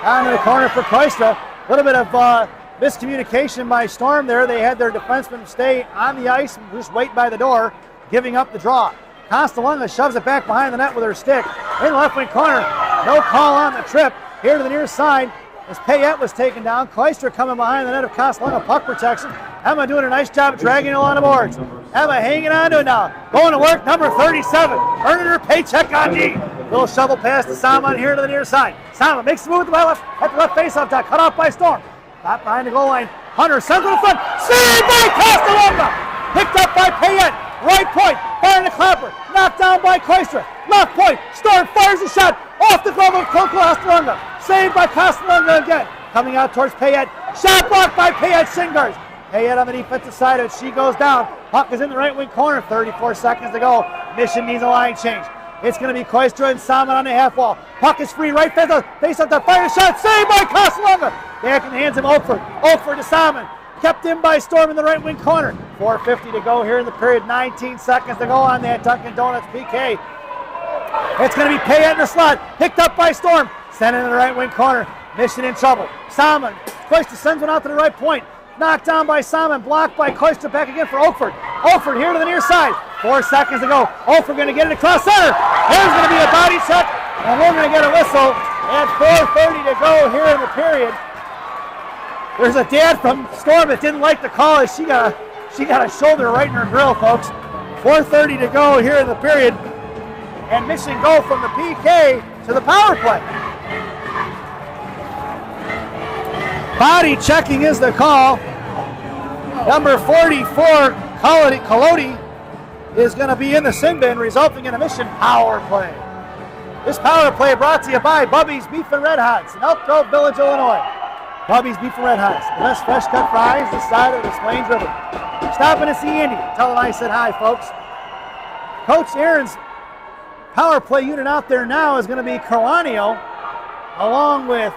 Down to the corner for Koistra. A little bit of miscommunication by Storm there. They had their defenseman stay on the ice and just wait by the door, giving up the draw. Castellunga shoves it back behind the net with her stick. In the left wing corner, no call on the trip. Here to the near side as Payette was taken down. Koistra coming behind the net of Castellunga, puck protection. Emma doing a nice job dragging it along the boards. Emma hanging on to it now. Going to work, number 37, earning her paycheck on D. Little shovel pass to Salmon here to the near side. Salmon makes the move at the left face-off dot, cut off by Storm. Back behind the goal line. Hunter sends it to the front. Saved by Castellunga. Picked up by Payette. Right point. Firing the clapper. Knocked down by Koistra. Left point. Storm fires a shot off the glove of Castellunga. Saved by Castellunga again. Coming out towards Payette. Shot blocked by Payette Singars. Payette on the defensive side of it. She goes down. Puck is in the right wing corner. 34 seconds to go. Mission needs a line change. It's going to be Koistra and Salmon on the half wall. Puck is free. Right face up the fire shot. Saved by Castellunga. Back in the hands of Oakford. Oakford to Salmon. Kept in by Storm in the right wing corner. 4:50 to go here in the period. 19 seconds to go on that Dunkin' Donuts PK. It's going to be Payette in the slot. Picked up by Storm. Sent in the right wing corner. Mission in trouble. Salmon. Koistra sends one out to the right point. Knocked down by Salmon. Blocked by Koistra. Back again for Oakford. Oakford here to the near side. 4 seconds to go. Oakford going to get it across center. There's going to be a body check. And we're going to get a whistle at 4:30 to go here in the period. There's a dad from Storm that didn't like the call as she got a shoulder right in her grill, folks. 4:30 to go here in the period. And Mission go from the PK to the power play. Body checking is the call. Number 44, Collodi, is going to be in the sin bin, resulting in a Mission power play. This power play brought to you by Bubby's Beef and Red Hots in Elk Grove Village, Illinois. Bubby's Beef and Red Hots, the best fresh cut fries this side of the Plains River. Stopping to see Andy. Tell him I said hi, folks. Coach Aaron's power play unit out there now is going to be Carlanio, along with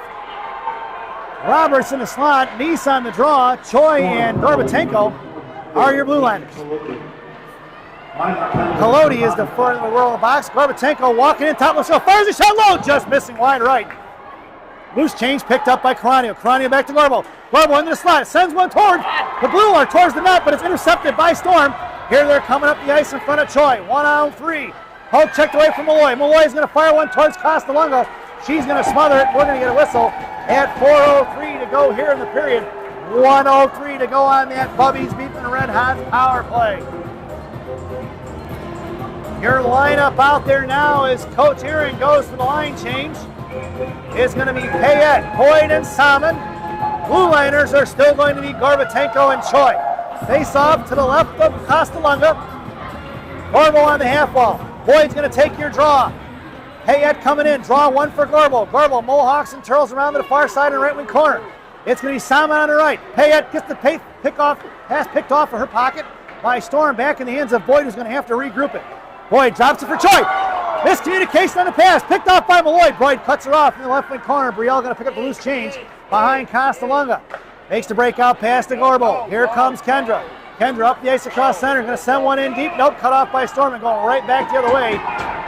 Roberts in the slot, Neese on the draw, Choi and Gorbatenko are your blue liners. Collodi is the front of the row of the box. Gorbatenko walking in top of the show, fires a shot low, just missing wide right. Loose change picked up by Coranio. Coranio back to Gorbo. Gorbo into the slot. Sends one toward the blue or towards the net, but it's intercepted by Storm. Here they're coming up the ice in front of Choi. 1-on-3. Poke checked away from Malloy. Malloy's going to fire one towards Costalunga. She's going to smother it. We're going to get a whistle at 4:03 to go here in the period. 1:03 to go on that Bubbies beating the Red Hots power play. Your lineup out there now as Coach Aaron goes for the line change. It's going to be Payette, Boyd, and Salmon. Blue liners are still going to be Gorbatenko and Choi. Face off to the left of Costalunga. Gorbo on the half wall. Boyd's going to take your draw. Payette coming in. Draw one for Gorbo. Gorbo mohawks and twirls around to the far side and right wing corner. It's going to be Salmon on the right. Payette gets the pass picked off of her pocket by Storm. Back in the hands of Boyd, who's going to have to regroup it. Boyd drops it for Choi. Miscommunication on the pass. Picked off by Malloy. Boyd cuts her off in the left wing corner. Brielle going to pick up the loose change behind Costalunga. Makes the breakout pass to Gorbo. Here comes Kendra. Kendra up the ice across center. Going to send one in deep. Nope, cut off by Storm and going right back the other way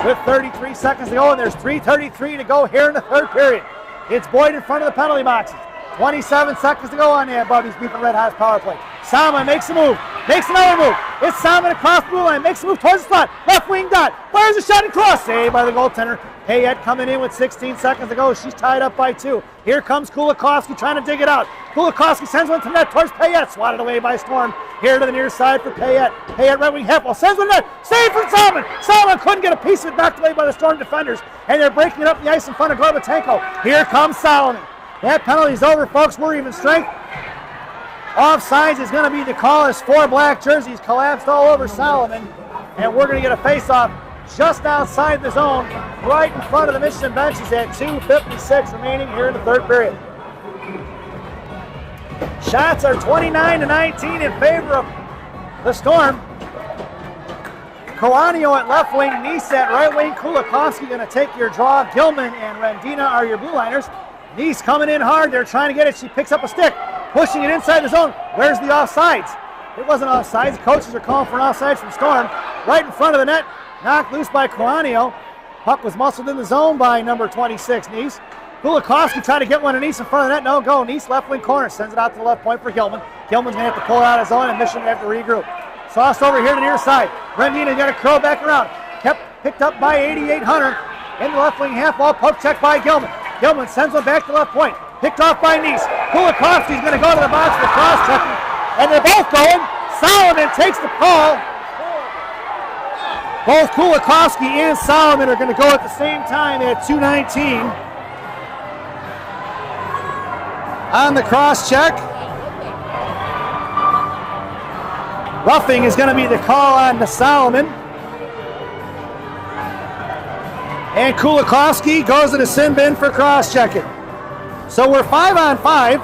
with 33 seconds to go. And there's 3:33 to go here in the third period. It's Boyd in front of the penalty boxes. 27 seconds to go on there. Bubbies beat the Red Hots power play. Salmon makes a move. Makes another move. It's Salmon across the blue line. Makes a move towards the slot. Left wing dot. Fires a shot and cross. Saved by the goaltender. Payette coming in with 16 seconds to go. She's tied up by 2. Here comes Kulikowski trying to dig it out. Kulikowski sends one to net towards Payette. Swatted away by Storm. Here to the near side for Payette. Payette right wing half wall. Sends one to net. Save from Salmon. Salmon couldn't get a piece of it, knocked away by the Storm defenders. And they're breaking it up the ice in front of Gorbatenko. Here comes Solomon. That penalty's over, folks. We're even strength. Offsides is going to be the call as 4 black jerseys collapsed all over Solomon. And we're going to get a face-off just outside the zone, right in front of the Michigan benches at 2:56 remaining here in the third period. Shots are 29-19 in favor of the Storm. Coranio at left wing, Nice at right wing. Kulikowski going to take your draw. Gilman and Rendina are your blue liners. Nice coming in hard. They're trying to get it. She picks up a stick, pushing it inside the zone. Where's the offsides? It wasn't offsides. The coaches are calling for an offsides from Storm. Right in front of the net. Knocked loose by Coranio. Puck was muscled in the zone by number 26, Nice. Kulikowski tried to get one to Nice in front of the net. No go. Nice left wing corner. Sends it out to the left point for Gilman. Gilman's going to have to pull it out of his zone and Michigan have to regroup. Sauced over here to the near side. Rendina got to curl back around. Picked up by 88 Hunter. In the left wing half wall. Poke check by Gilman. Gilman sends one back to left point. Picked off by Nice. Kulikowski's going to go to the box for cross-checking. And they're both going. Solomon takes the call. Both Kulikowski and Solomon are going to go at the same time at 2:19. On the cross-check. Roughing is going to be the call on the Solomon. And Kulikowski goes to the sin bin for cross-checking. So we're 5-on-5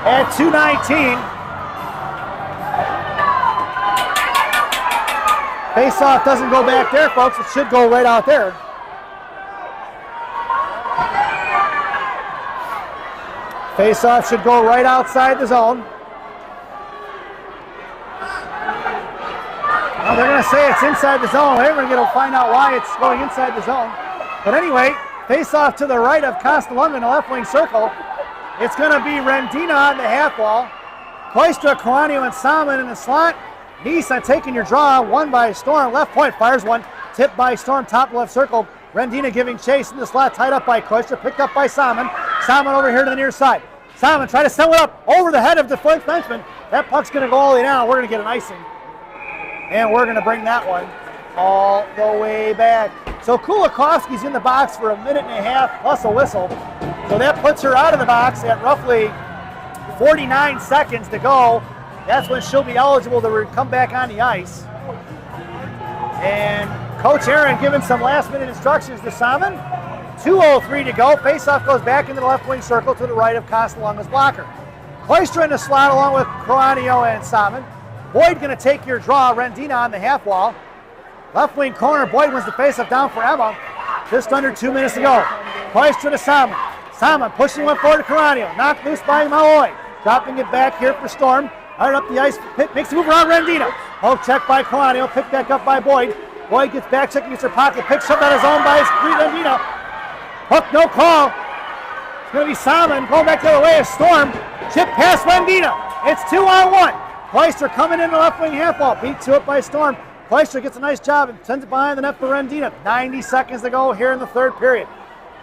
at 2:19. Face-off doesn't go back there, folks. It should go right out there. Face-off should go right outside the zone. Well, they're going to say it's inside the zone. They're going to find out why it's going inside the zone. But anyway, face-off to the right of Costalunga in the left wing circle. It's going to be Rendina on the half wall. Koistra, Coranio, and Salmon in the slot. Nice on taking your draw. Won by Storm. Left point fires one. Tipped by Storm, top left circle. Rendina giving chase in the slot. Tied up by Koistra. Picked up by Salmon. Salmon over here to the near side. Salmon try to send one up over the head of the Frenchman. That puck's going to go all the way down. We're going to get an icing. And we're going to bring that one all the way back. So Kulikowski's in the box for 1.5 minutes plus a whistle. So that puts her out of the box at roughly 49 seconds to go. That's when she'll be eligible to come back on the ice. And Coach Aaron giving some last-minute instructions to Salmon. 2:03 to go. Faceoff goes back into the left wing circle to the right of Costalunga's blocker. Koistra in the slot along with Coranio and Salmon. Boyd going to take your draw. Rendina on the half wall. Left wing corner. Boyd wins the faceoff down for Emma. Just under 2 minutes to go. Koistra to Salmon. Salmon pushing one forward to Coranio. Knocked loose by Malloy. Dropping it back here for Storm. Right up the ice. Makes a move around Rendina. Poke check by Coranio. Picked back up by Boyd. Boyd gets back, checking his pocket. Picks up out his own by Rendina. Hook, no call. It's going to be Simon going back the other way. A Storm. Chip past Rendina. It's 2-on-1. Kleister coming in the left wing half wall. Beat to it by Storm. Kleister gets a nice job and sends it behind the net for Rendina. 90 seconds to go here in the third period.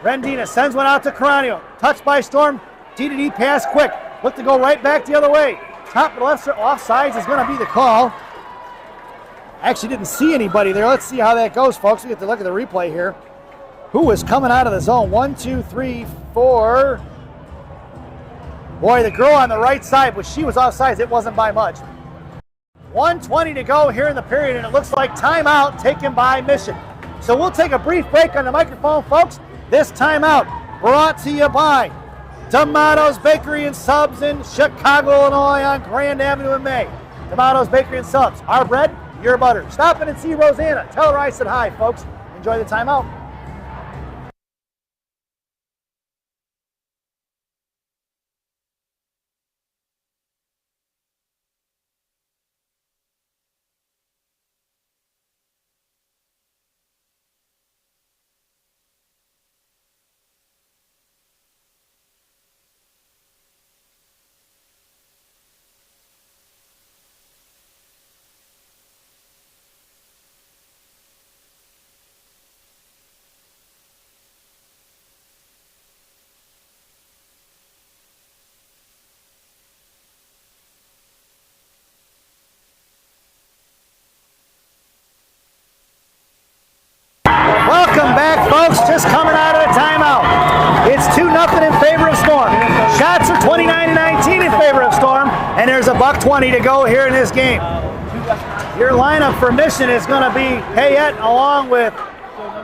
Rendina sends one out to Caranio. Touched by Storm. D-to-D pass quick. Look to go right back the other way. Top of the left, offsides is going to be the call. Actually didn't see anybody there. Let's see how that goes, folks. We get to look at the replay here. Who was coming out of the zone? 1, 2, 3, 4. Boy, the girl on the right side, but she was offsides. It wasn't by much. 1:20 to go here in the period, and it looks like timeout taken by Mission. So we'll take a brief break on the microphone, folks. This timeout brought to you by D'Amato's Bakery and Subs in Chicago, Illinois on Grand Avenue in May. D'Amato's Bakery and Subs. Our bread, your butter. Stop in and see Rosanna. Tell her I said hi, folks. Enjoy the timeout. Welcome back, folks. Just coming out of a timeout. It's 2-0 in favor of Storm. Shots are 29-19 in favor of Storm, and there's a $1.20 to go here in this game. Your lineup for Mission is going to be Payette along with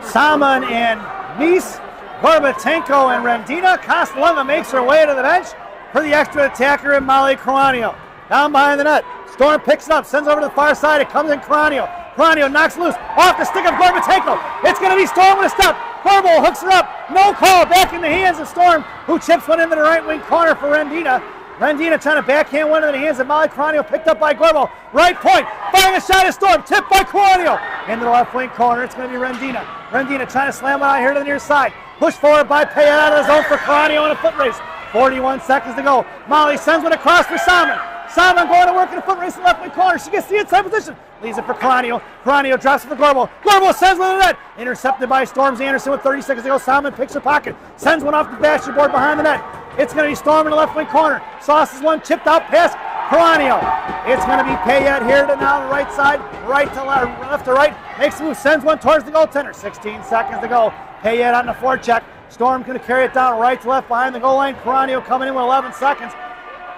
Salmon and Nice, Gorbatenko and Rendina. Castellunga makes her way to the bench for the extra attacker in Molly Caranio. Down behind the net. Storm picks it up, sends it over to the far side. It comes in Caranio. Caranio knocks loose off the stick of Gorbatenko. It's going to be Storm with a step. Gorbo hooks her up. No call. Back in the hands of Storm, who chips one into the right wing corner for Rendina. Rendina trying to backhand one into the hands of Molly Caranio. Picked up by Gorbo. Right point. Firing a shot at Storm. Tipped by Caranio. Into the left wing corner. It's going to be Rendina. Rendina trying to slam it out here to the near side. Push forward by Payette out of the zone for Caranio in a foot race. 41 seconds to go. Molly sends one across for Salmon. Salmon going to work in a foot race in the left wing corner. She gets the inside position. Leaves it for Caranio. Caranio drops it for Gorbo. Gorbo sends one to the net. Intercepted by Storms Anderson with 30 seconds to go. Salmon picks her pocket. Sends one off the basket board behind the net. It's going to be Storm in the left wing corner. Sauces one chipped out past Caranio. It's going to be Payette here to now the right side. Right to left to right. Makes a move. Sends one towards the goaltender. 16 seconds to go. Payette on the forecheck. Storm going to carry it down right to left behind the goal line. Caranio coming in with 11 seconds.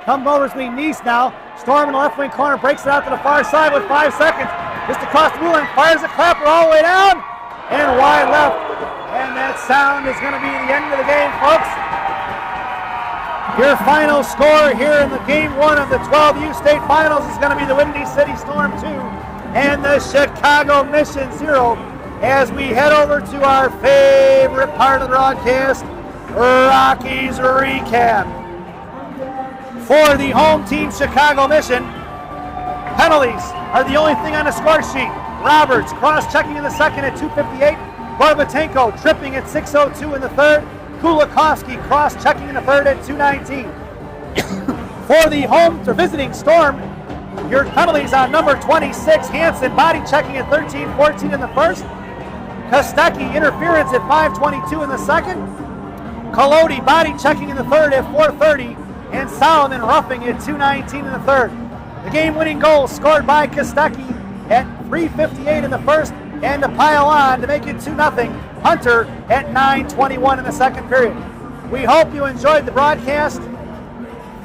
Come over to Nice now. Storm in the left wing corner breaks it out to the far side with 5 seconds. Just across the blue line, fires a clapper all the way down and wide left. And that sound is going to be the end of the game, folks. Your final score here in the game 1 of the 12U state finals is going to be the Windy City Storm 2 and the Chicago Mission 0 as we head over to our favorite part of the broadcast, Rockies Recap. For the home team, Chicago Mission, penalties are the only thing on the score sheet. Roberts cross-checking in the second at 2:58. Gorbatenko tripping at 6:02 in the third. Kulikovsky cross-checking in the third at 2:19. For the home or visiting Storm, your penalties on number 26, Hansen, body checking at 13:14 in the first. Kostecki interference at 5:22 in the second. Kolodi body checking in the third at 4:30. And Solomon roughing at 2:19 in the third. The game-winning goal scored by Kostecki at 3:58 in the first, and to pile on to make it 2-0, Hunter at 9:21 in the second period. We hope you enjoyed the broadcast.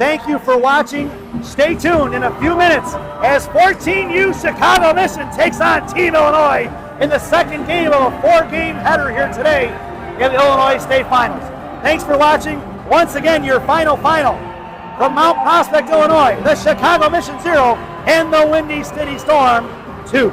Thank you for watching. Stay tuned in a few minutes as 14U Chicago Mission takes on Team Illinois in the second game of a 4-game header here today in the Illinois State Finals. Thanks for watching. Once again, your final. From Mount Prospect, Illinois, the Chicago Mission 0 and the Windy City Storm 2.